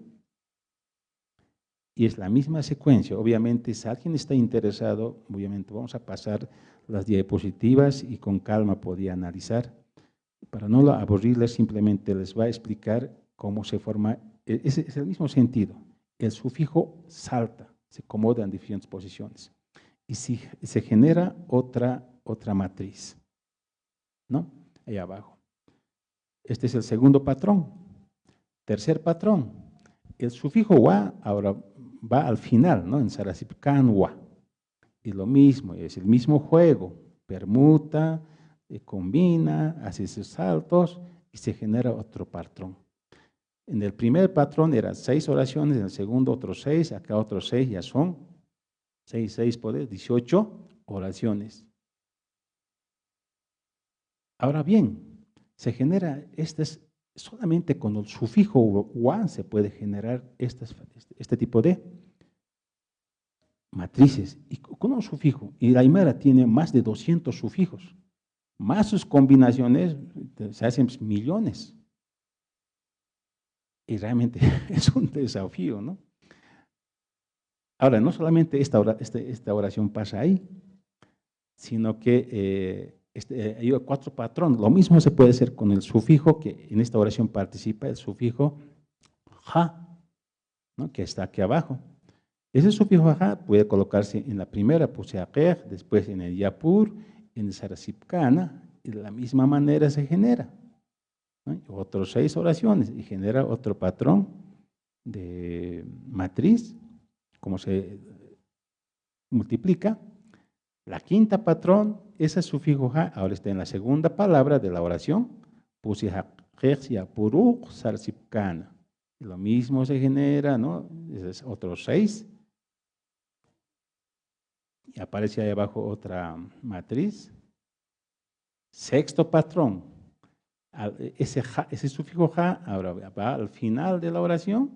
Y es la misma secuencia. Obviamente, si alguien está interesado, obviamente vamos a pasar las diapositivas y con calma podía analizar. Para no aburrirles, simplemente les va a explicar cómo se forma. Es el mismo sentido. El sufijo salta, se acomoda en diferentes posiciones. Y si se genera otra matriz, ¿no? Ahí abajo. Este es el segundo patrón. Tercer patrón. El sufijo wa ahora va al final, ¿no? En Sarasipkan wa. Y lo mismo, es el mismo juego. Permuta, combina, hace sus saltos y se genera otro patrón. En el primer patrón eran 6 oraciones, en el segundo otros 6, acá otros 6, ya son 6 por 18 oraciones. Ahora bien, se genera solamente con el sufijo wa se puede generar este tipo de matrices. Y con un sufijo, y la aymara tiene más de 200 sufijos, más sus combinaciones, se hacen millones. Y realmente es un desafío, ¿no? Ahora, no solamente esta oración pasa ahí, sino que hay 4 patrones. Lo mismo se puede hacer con el sufijo, que en esta oración participa el sufijo ja, ¿no? Que está aquí abajo. Ese sufijo ja puede colocarse en la primera, Posihaquej, después en el yapur, en el sarasipkana, y de la misma manera se genera, ¿no? Otros 6 oraciones y genera otro patrón de matriz, como se multiplica. La quinta patrón, ese sufijo ja, ahora está en la segunda palabra de la oración, Posihaquej yapuru sarasipkana. Lo mismo se genera, ¿no? Es otros 6. Y aparece ahí abajo otra matriz. Sexto patrón. Ese sufijo ja ahora va al final de la oración,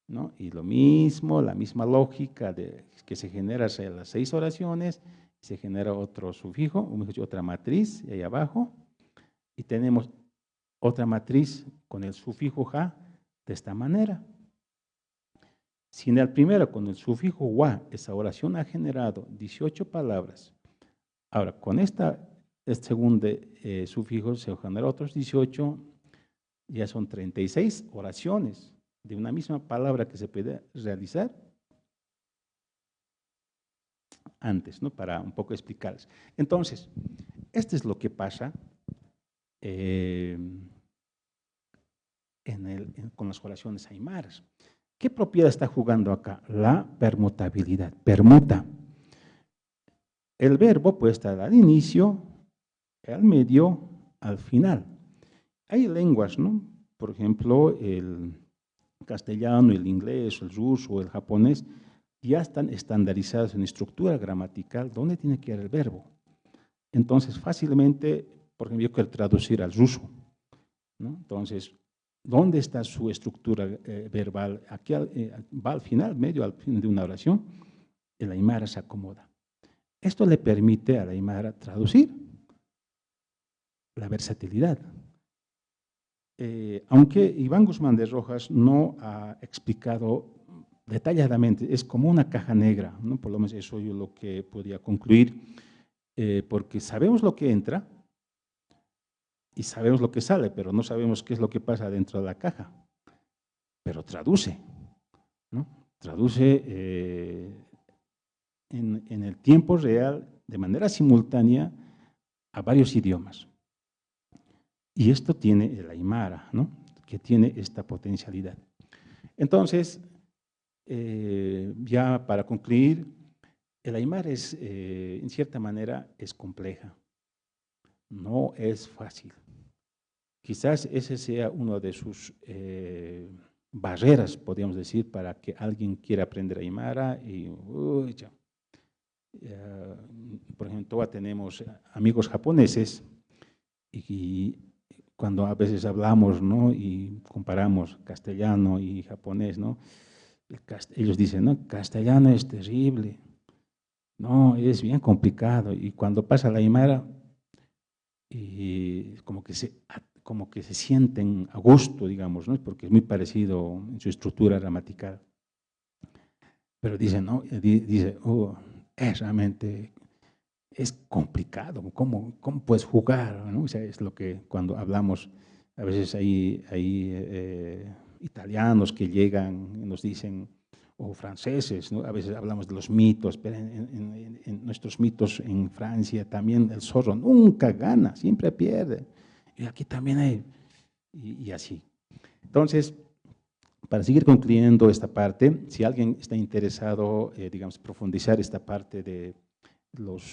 ¿no? Y lo mismo, la misma lógica de que se genera en las 6 oraciones, se genera otro sufijo, otra matriz ahí abajo, y tenemos otra matriz con el sufijo ja de esta manera. Si en el primero, con el sufijo wa, esa oración ha generado 18 palabras, ahora con este segundo sufijo se genera otros 18, ya son 36 oraciones de una misma palabra que se puede realizar antes, ¿no? Para un poco explicarles. Entonces, esto es lo que pasa con las oraciones aymaras. ¿Qué propiedad está jugando acá? La permutabilidad. Permuta. El verbo puede estar al inicio, al medio, al final. Hay lenguas, ¿no? Por ejemplo, el castellano, el inglés, el ruso, el japonés, ya están estandarizados en estructura gramatical donde tiene que ir el verbo. Entonces, fácilmente, por ejemplo, yo quiero traducir al ruso, ¿no? Entonces, ¿dónde está su estructura verbal? Aquí va al final, medio al fin de una oración, el aymara se acomoda. Esto le permite al aymara traducir la versatilidad. Aunque Iván Guzmán de Rojas no ha explicado detalladamente, es como una caja negra, ¿no? Por lo menos eso yo lo que podía concluir, porque sabemos lo que entra y sabemos lo que sale, pero no sabemos qué es lo que pasa dentro de la caja. Pero traduce, ¿no? Traduce en el tiempo real, de manera simultánea, a varios idiomas. Y esto tiene el aymara, ¿no? Que tiene esta potencialidad. Entonces, ya para concluir, el aymara es, en cierta manera, es compleja, no es fácil. Quizás ese sea uno de sus barreras, podríamos decir, para que alguien quiera aprender aymara y, uy, ya. Por ejemplo, todavía tenemos amigos japoneses y cuando a veces hablamos, ¿no? Y comparamos castellano y japonés, ¿no? Ellos dicen, no, castellano es terrible, no, es bien complicado. Y cuando pasa la aymara, y como que se sienten a gusto, digamos, ¿no? Porque es muy parecido en su estructura gramatical. Pero dicen, ¿no? Dice, oh, es realmente, es complicado, ¿cómo puedes jugar? ¿No? O sea, es lo que cuando hablamos, a veces hay italianos que llegan y nos dicen, o franceses, ¿no? A veces hablamos de los mitos, pero en nuestros mitos en Francia también el zorro nunca gana, siempre pierde. Y aquí también hay, y así. Entonces, para seguir concluyendo esta parte, si alguien está interesado, digamos, profundizar esta parte de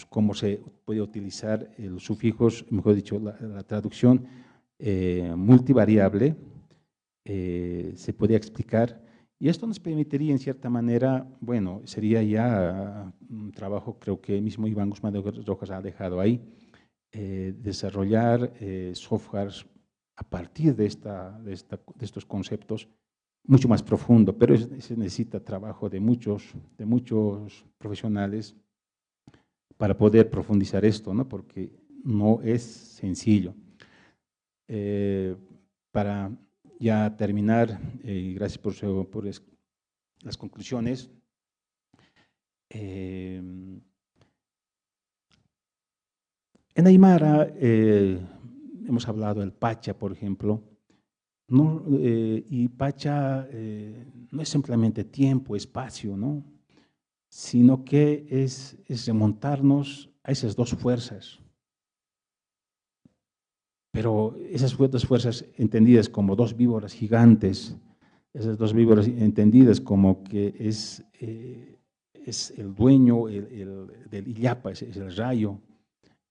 cómo se puede utilizar los sufijos, mejor dicho, la traducción multivariable, se podría explicar. Y esto nos permitiría, en cierta manera, bueno, sería ya un trabajo, creo que mismo Iván Guzmán de Rojas ha dejado ahí, desarrollar softwares a partir de estos conceptos mucho más profundo, pero se necesita trabajo de muchos profesionales para poder profundizar esto, ¿no? Porque no es sencillo. Para ya terminar, y gracias por las conclusiones, en aymara hemos hablado del pacha, por ejemplo, no, y pacha no es simplemente tiempo, espacio, ¿no? Sino que es remontarnos a esas dos fuerzas. Pero esas dos fuerzas entendidas como dos víboras gigantes, esas dos víboras entendidas como que es el dueño del Illapa, es el rayo,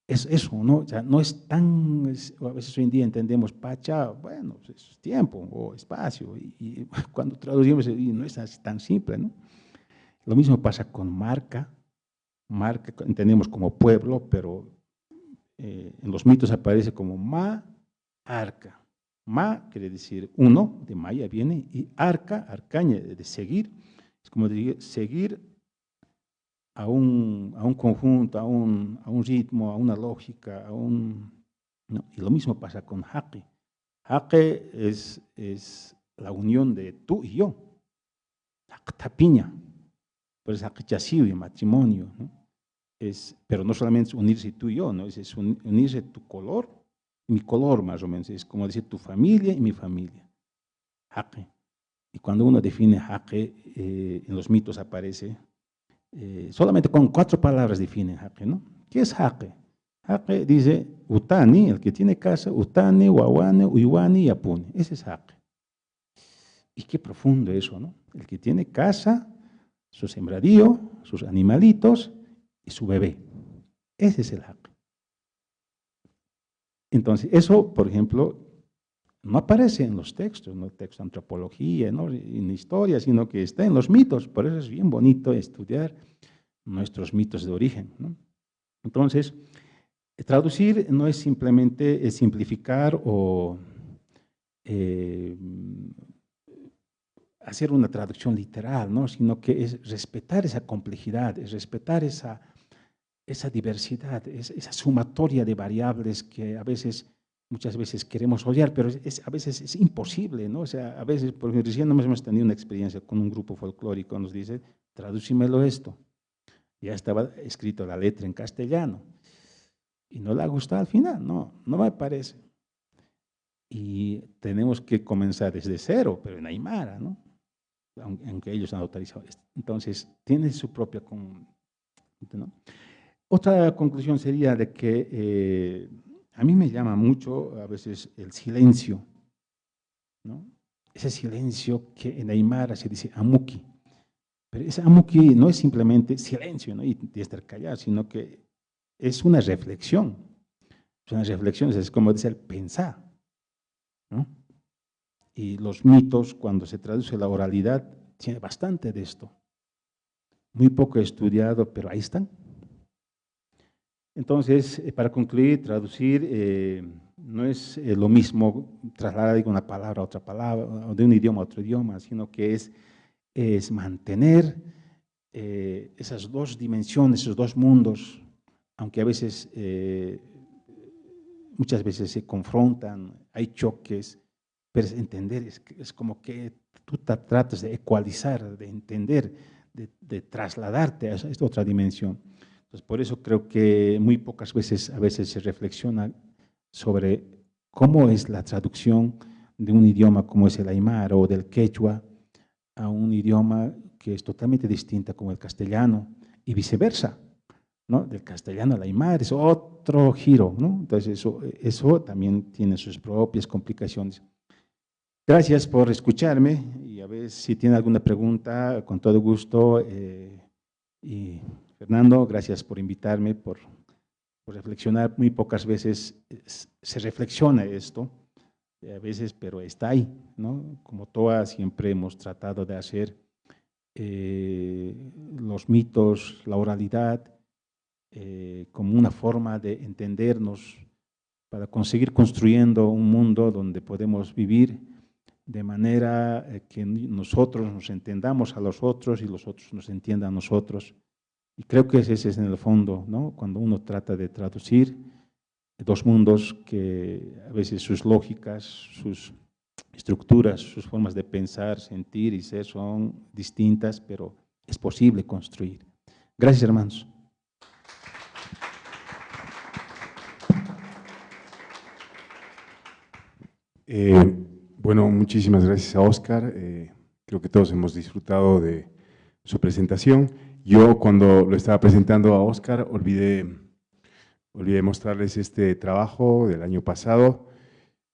es eso, ¿no? O sea, no es tan, a veces hoy en día entendemos pacha, bueno, es tiempo o espacio, y cuando traducimos no es tan simple, ¿no? Lo mismo pasa con marca entendemos como pueblo, pero en los mitos aparece como arca. Ma quiere decir uno, de Maya viene, y arcaña, de seguir, es como decir, seguir a un conjunto, a un ritmo, a una lógica, ¿no? Y lo mismo pasa con Jaque. Jaque es la unión de tú y yo. Tapiña, pues Jaque matrimonio, ¿no? Pero no solamente es unirse tú y yo, ¿no? Es unirse tu color, mi color más o menos, es como decir tu familia y mi familia. Jaque. Y cuando uno define Jaque, en los mitos aparece, solamente con 4 palabras define Jaque, ¿no? ¿Qué es Jaque? Jaque dice Utani, el que tiene casa, Utani, Wawane, Uyuani y Apuni. Ese es Jaque. Y qué profundo eso, ¿no? El que tiene casa, su sembradío, sus animalitos y su bebé. Ese es el Jaque. Entonces, eso, por ejemplo, no aparece en los textos, no texto de antropología, no en historia, sino que está en los mitos. Por eso es bien bonito estudiar nuestros mitos de origen, ¿no? Entonces, traducir no es simplemente simplificar o hacer una traducción literal, ¿no? Sino que es respetar esa complejidad, es respetar esa diversidad, esa sumatoria de variables que muchas veces queremos odiar, pero a veces es imposible, ¿no? O sea, a veces, porque recién hemos tenido una experiencia con un grupo folclórico, nos dice, tradúcimelo esto. Ya estaba escrito la letra en castellano y no le ha gustado al final, no me parece. Y tenemos que comenzar desde cero, pero en aymara, ¿no? Aunque ellos han autorizado esto. Entonces, tiene su propia, ¿no? Otra conclusión sería de que a mí me llama mucho a veces el silencio, ¿no? Ese silencio que en aymara se dice amuki, Pero ese amuki no es simplemente silencio, ¿no? y estar callado, sino que es una reflexión. Es una reflexión, es como dice el pensar, ¿no? Y los mitos, cuando se traduce la oralidad, tiene bastante de esto. Muy poco estudiado, pero ahí están. Entonces, para concluir, traducir no es lo mismo trasladar de una palabra a otra palabra, o de un idioma a otro idioma, sino que es mantener esas dos dimensiones, esos dos mundos, aunque a veces, muchas veces se confrontan, hay choques, pero entender es como que tú tratas de ecualizar, de entender, de trasladarte a esta otra dimensión. Entonces, por eso creo que muy pocas veces, a veces se reflexiona sobre cómo es la traducción de un idioma como es el aymara o del quechua a un idioma que es totalmente distinta como el castellano y viceversa, ¿no? Del castellano al aymara es otro giro, ¿no? Entonces eso también tiene sus propias complicaciones. Gracias por escucharme y a ver si tiene alguna pregunta, con todo gusto. Y Fernando, gracias por invitarme, por reflexionar. Muy pocas veces se reflexiona esto, a veces, pero está ahí, ¿no? Como todas siempre hemos tratado de hacer los mitos, la oralidad, como una forma de entendernos para conseguir construyendo un mundo donde podemos vivir de manera que nosotros nos entendamos a los otros y los otros nos entiendan a nosotros. Y creo que ese es en el fondo, ¿no? Cuando uno trata de traducir dos mundos que a veces sus lógicas, sus estructuras, sus formas de pensar, sentir y ser son distintas, pero es posible construir. Gracias, hermanos.
Bueno, muchísimas gracias a Óscar. Creo que todos hemos disfrutado de su presentación. Yo cuando lo estaba presentando a Óscar olvidé mostrarles este trabajo del año pasado,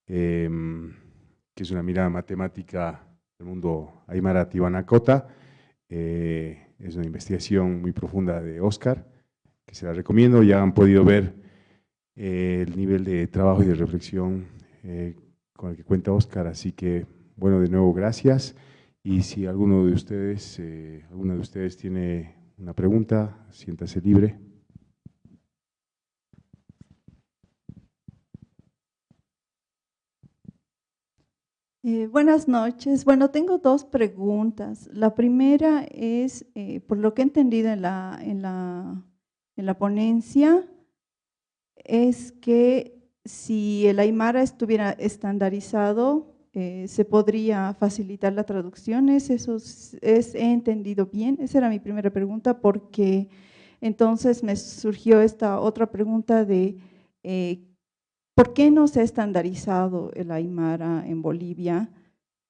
que es una mirada matemática del mundo aymara tiwanaku. Es una investigación muy profunda de Óscar, que se la recomiendo. Ya han podido ver el nivel de trabajo y de reflexión con el que cuenta Óscar, así que, bueno, de nuevo, gracias. Y si alguna de ustedes tiene una pregunta, siéntase libre.
Buenas noches. Bueno, tengo dos preguntas. La primera es, por lo que he entendido en la ponencia, es que si el aymara estuviera estandarizado, se podría facilitar la traducción. ¿He entendido bien? Esa era mi primera pregunta, porque entonces me surgió esta otra pregunta de ¿por qué no se ha estandarizado el aymara en Bolivia?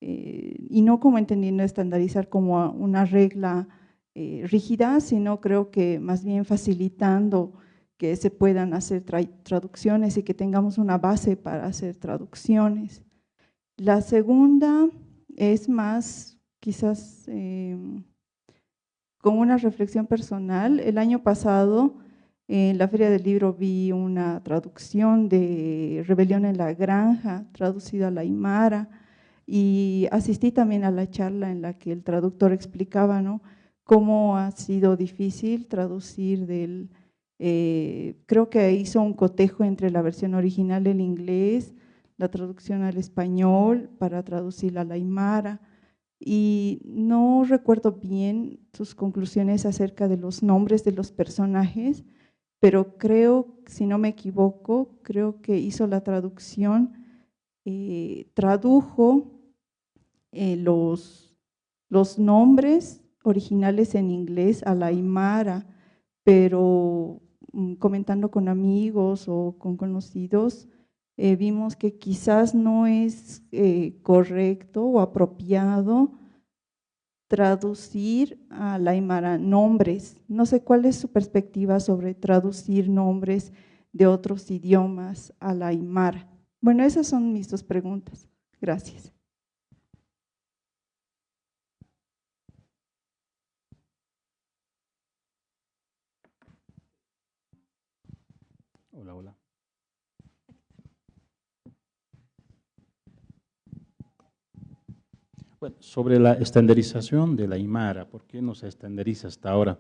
Y no como entendiendo estandarizar como una regla rígida, sino creo que más bien facilitando que se puedan hacer traducciones y que tengamos una base para hacer traducciones. La segunda es más, quizás con una reflexión personal. El año pasado, en la Feria del Libro, vi una traducción de Rebelión en la Granja, traducida al aymara, y asistí también a la charla en la que el traductor explicaba, ¿no?, cómo ha sido difícil traducir creo que hizo un cotejo entre la versión original del inglés, la traducción al español para traducirla al aymara, y no recuerdo bien sus conclusiones acerca de los nombres de los personajes, pero creo, si no me equivoco, creo que hizo la traducción, tradujo los nombres originales en inglés a la aymara, pero comentando con amigos o con conocidos, vimos que quizás no es correcto o apropiado traducir a la aymara nombres. No sé cuál es su perspectiva sobre traducir nombres de otros idiomas a la aymara. Bueno, esas son mis dos preguntas. Gracias.
Bueno, sobre la estandarización de la Aymara, ¿por qué no se estandariza hasta ahora?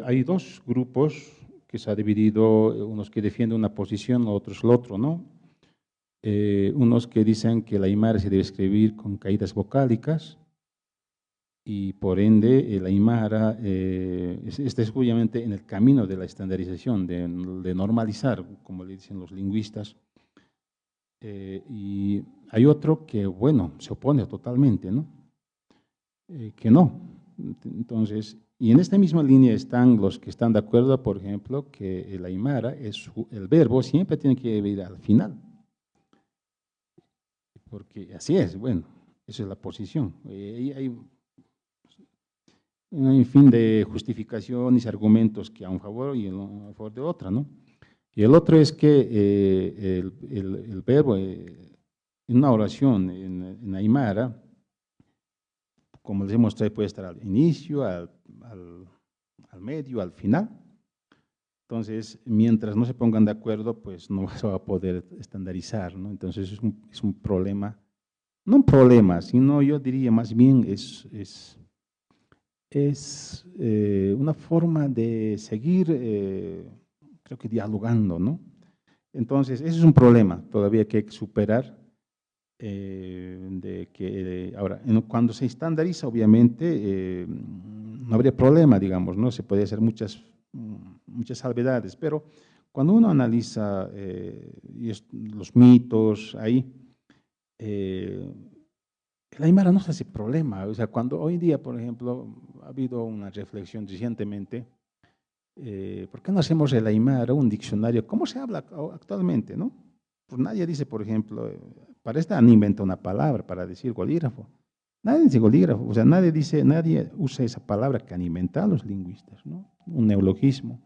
Hay dos grupos que se ha dividido, unos que defienden una posición, otros la otra, ¿no? Unos que dicen que la Aymara se debe escribir con caídas vocálicas y por ende la Aymara está obviamente en el camino de la estandarización, de normalizar, como le dicen los lingüistas. Y hay otro que, bueno, se opone totalmente, ¿no? Que no. Entonces, y en esta misma línea están los que están de acuerdo, por ejemplo, que el Aymara, el verbo siempre tiene que ir al final. Porque así es, bueno, esa es la posición. Hay un fin de justificaciones y argumentos que a un favor y a favor de otra, ¿no? Y el otro es que el verbo en una oración en Aymara, como les he mostrado, puede estar al inicio, al medio, al final. Entonces, mientras no se pongan de acuerdo, pues no se va a poder estandarizar, ¿no? Entonces es un problema, no un problema, sino yo diría más bien es una forma de seguir, creo que dialogando, ¿no? Entonces, ese es un problema todavía que hay que superar. Ahora, cuando se estandariza, obviamente, no habría problema, digamos, ¿no? Se puede hacer muchas salvedades, pero cuando uno analiza los mitos ahí, el Aymara no se hace problema. O sea, cuando hoy en día, por ejemplo, ha habido una reflexión recientemente, ¿por qué no hacemos el Aymara un diccionario? ¿Cómo se habla actualmente, no? Pues nadie dice, por ejemplo, para esta han inventado una palabra para decir bolígrafo. Nadie dice bolígrafo, o sea, nadie usa esa palabra que han inventado los lingüistas, ¿no? Un neologismo.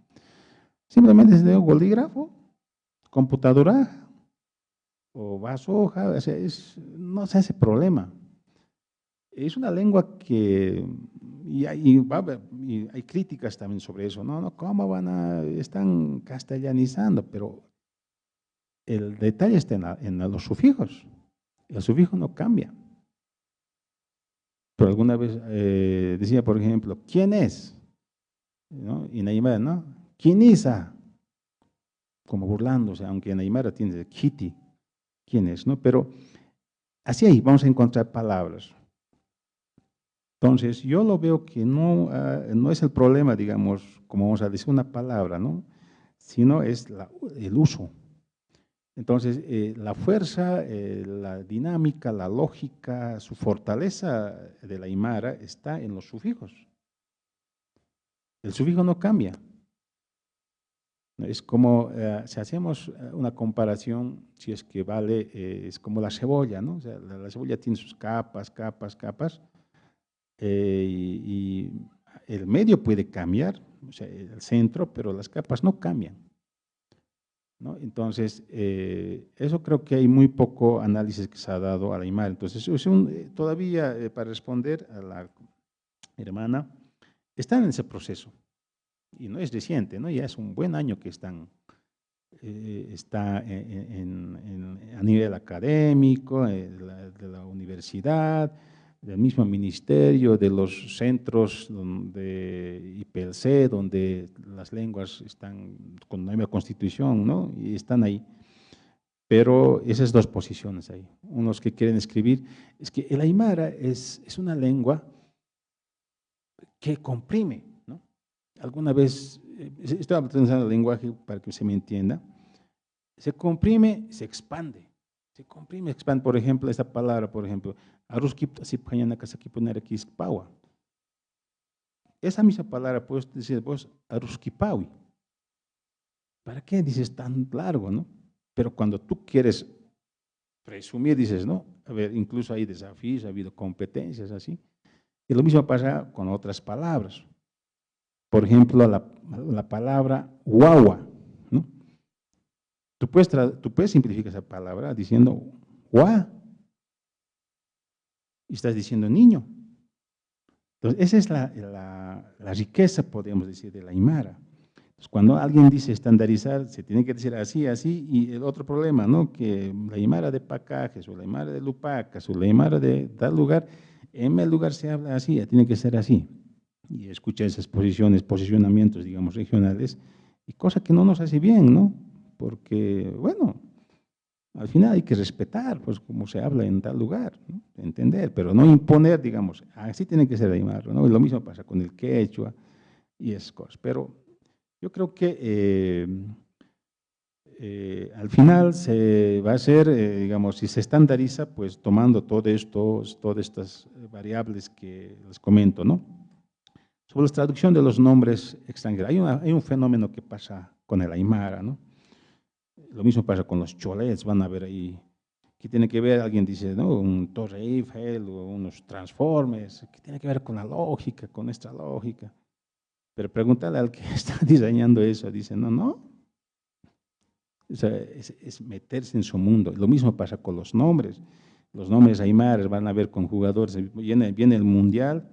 Simplemente se dice bolígrafo, computadora o vaso, hoja, o sea, no se hace problema. Es una lengua que, y hay críticas también sobre eso, ¿no? ¿Cómo están castellanizando? Pero el detalle está en los sufijos. El sufijo no cambia. Pero alguna vez decía, por ejemplo, ¿quién es? ¿No? Y en Aymara, ¿no? ¿Quién es? Como burlándose, aunque en Aymara tiene Kitty, ¿quién es? ¿No? Pero así ahí vamos a encontrar palabras. Entonces, yo lo veo que no es el problema, digamos, como vamos a decir una palabra, ¿no? Sino es el uso. Entonces, la fuerza, la dinámica, la lógica, su fortaleza de la Aymara está en los sufijos. El sufijo no cambia. Es como, si hacemos una comparación, si es que vale, es como la cebolla, ¿no? O sea, la cebolla tiene sus capas, y el medio puede cambiar, o sea, el centro, pero las capas no cambian, ¿no? Entonces, eso creo que hay muy poco análisis que se ha dado a la Aymara. Entonces, todavía para responder a la hermana, están en ese proceso. Y no es reciente, ¿no? Ya es un buen año que está a nivel académico, de la universidad, del mismo ministerio, de los centros de IPLC, donde las lenguas están con la nueva constitución, ¿no? Y están ahí. Pero esas dos posiciones ahí. Unos que quieren escribir, es que el Aymara es una lengua que comprime, ¿no? Alguna vez, estoy utilizando el lenguaje para que se me entienda, se comprime, se expande. Se comprime, expande, por ejemplo, esta palabra, por ejemplo, esa misma palabra puedes decir vos, aruskipawi. ¿Para qué dices tan largo, no? Pero cuando tú quieres presumir, dices, no, a ver, incluso hay desafíos, ha habido competencias así. Y lo mismo pasa con otras palabras. Por ejemplo, la palabra guagua, ¿no? Tú puedes simplificar esa palabra diciendo gua, y estás diciendo niño. Entonces, esa es la riqueza, podemos decir, de la Aymara. Entonces, cuando alguien dice estandarizar, se tiene que decir así, así, y el otro problema, ¿no? Que la Aymara de Pacajes, o la Aymara de Lupacas, o la Aymara de tal lugar, en el lugar se habla así, tiene que ser así. Y escucha esas posicionamientos, digamos, regionales, y cosa que no nos hace bien, ¿no? Porque, bueno, al final hay que respetar, pues, cómo se habla en tal lugar, ¿no? Entender, pero no imponer, digamos, así tiene que ser Aymara, ¿no? Y lo mismo pasa con el quechua y esas cosas. Pero yo creo que al final se va a hacer, digamos, si se estandariza, pues tomando todas estas variables que les comento, ¿no? Sobre la traducción de los nombres extranjeros, hay un fenómeno que pasa con el Aymara, ¿no? Lo mismo pasa con los cholets, van a ver ahí, ¿qué tiene que ver? Alguien dice, ¿no? Un Torre Eiffel o unos transformes, ¿qué tiene que ver con la lógica, con esta lógica? Pero pregúntale al que está diseñando eso, dice, no, no. O sea, es meterse en su mundo. Lo mismo pasa con los nombres. Los nombres aymaras van a ver con jugadores, viene el Mundial,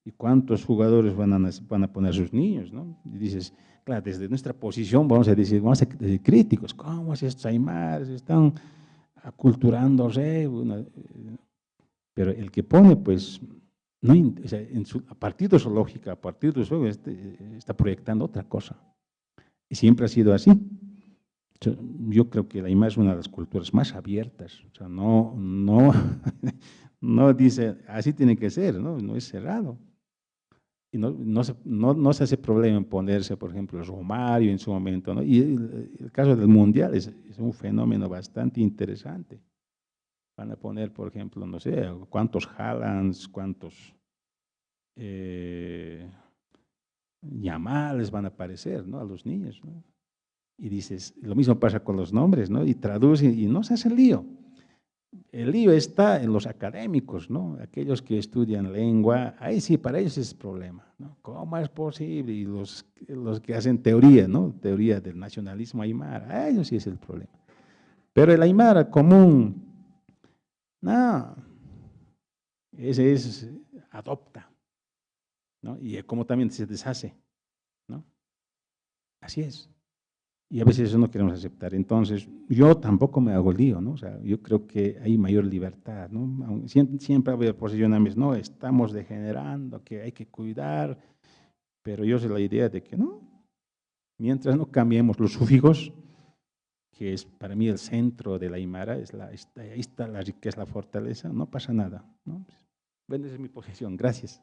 ¿y cuántos jugadores van a poner sus niños? ¿No? Y dices, claro, desde nuestra posición vamos a decir críticos, ¿cómo es estos aymaras? Están aculturándose. Pero el que pone, pues, no, o sea, a partir de su lógica, a partir de su está proyectando otra cosa. Y siempre ha sido así. Yo creo que la Aymara es una de las culturas más abiertas. O sea, no dice, así tiene que ser, ¿no? No es cerrado. Y no se hace problema en ponerse, por ejemplo, el Romario en su momento, ¿no? Y el caso del Mundial es un fenómeno bastante interesante. Van a poner, por ejemplo, no sé, cuántos Haalands, cuántos Yamales van a aparecer, ¿no? A los niños, ¿no? Y dices, lo mismo pasa con los nombres, ¿no? Y traduce y no se hace el lío. El lío está en los académicos, ¿no? Aquellos que estudian lengua, ahí sí, para ellos es problema, ¿no? ¿Cómo es posible? Y los que hacen teoría, ¿no? Teoría del nacionalismo aymara, a ellos sí es el problema. Pero el aymara común, no, ese es, adopta, ¿no? Y como también se deshace, ¿no? Así es. Y a veces eso no queremos aceptar. Entonces, yo tampoco me hago lío, ¿no? O sea, yo creo que hay mayor libertad, ¿no? Siempre había posicionamientos, no, estamos degenerando, que hay que cuidar, pero yo sé la idea de que no, mientras no cambiemos los sufijos, que es para mí el centro de la Aymara, ahí está la riqueza, la fortaleza, no pasa nada, ¿no? Bueno, esa es mi posición, gracias.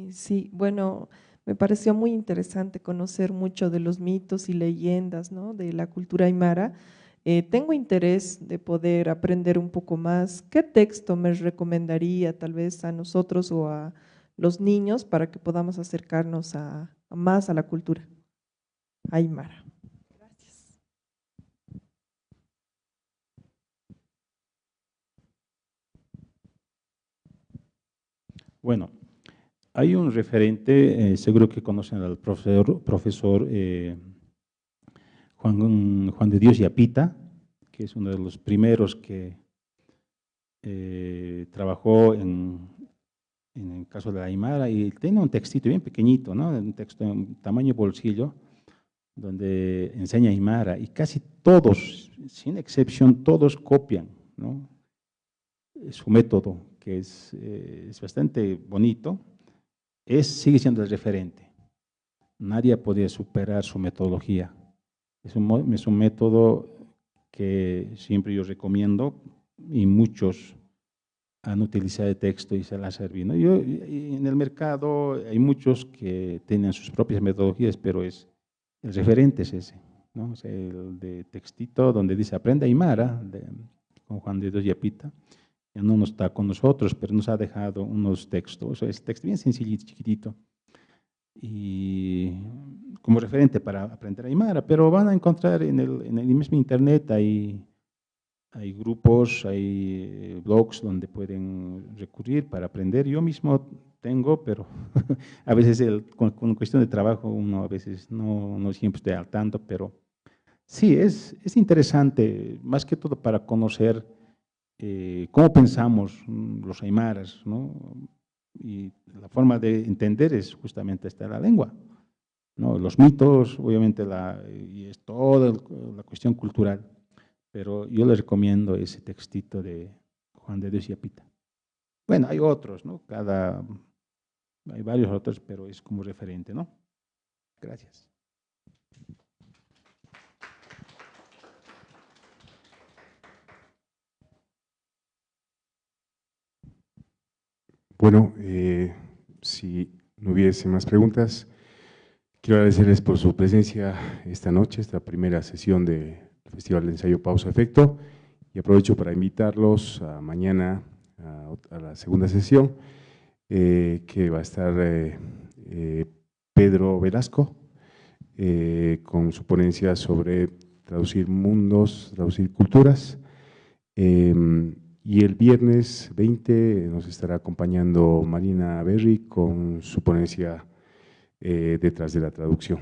Sí, bueno, me pareció muy interesante conocer mucho de los mitos y leyendas, ¿no? De la cultura aymara. Tengo interés de poder aprender un poco más. ¿Qué texto me recomendaría tal vez a nosotros o a los niños para que podamos acercarnos más a la cultura aymara? Gracias.
Bueno, hay un referente, seguro que conocen al profesor Juan de Dios Yapita, que es uno de los primeros que trabajó en el caso de la Aymara, y tiene un textito bien pequeñito, ¿no? Un texto en tamaño bolsillo, donde enseña Aymara, y casi todos, sin excepción, todos copian, ¿no? Su método, que es bastante bonito, sigue siendo el referente. Nadie ha podido superar su metodología. Es un método que siempre yo recomiendo y muchos han utilizado el texto y se la ha servido. En el mercado hay muchos que tienen sus propias metodologías, pero el referente es ese, ¿no? O sea, el de textito donde dice aprende Aymara, con Juan de Dios Yapita. Ya no está con nosotros, pero nos ha dejado unos textos, o sea, es texto bien sencillito, chiquitito, y como referente para aprender Aymara, pero van a encontrar en el mismo internet, hay hay grupos, hay blogs donde pueden recurrir para aprender. Yo mismo tengo, pero a veces con cuestión de trabajo uno a veces no siempre está al tanto, pero sí, es interesante, más que todo para conocer cómo pensamos los aymaras, ¿no? Y la forma de entender es justamente esta la lengua, ¿no? Los mitos, obviamente, y es toda la cuestión cultural, pero yo les recomiendo ese textito de Juan de Dios y Apita. Bueno, hay otros, ¿no? Hay varios otros, pero es como referente, ¿no? Gracias.
Bueno, si no hubiese más preguntas, quiero agradecerles por su presencia esta noche, esta primera sesión del Festival de Ensayo Pausa Efecto, y aprovecho para invitarlos a mañana a la segunda sesión, que va a estar Pedro Velasco, con su ponencia sobre traducir mundos, traducir culturas. Y el viernes 20 nos estará acompañando Marina Berry con su ponencia detrás de la traducción.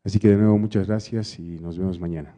Así que de nuevo muchas gracias y nos vemos mañana.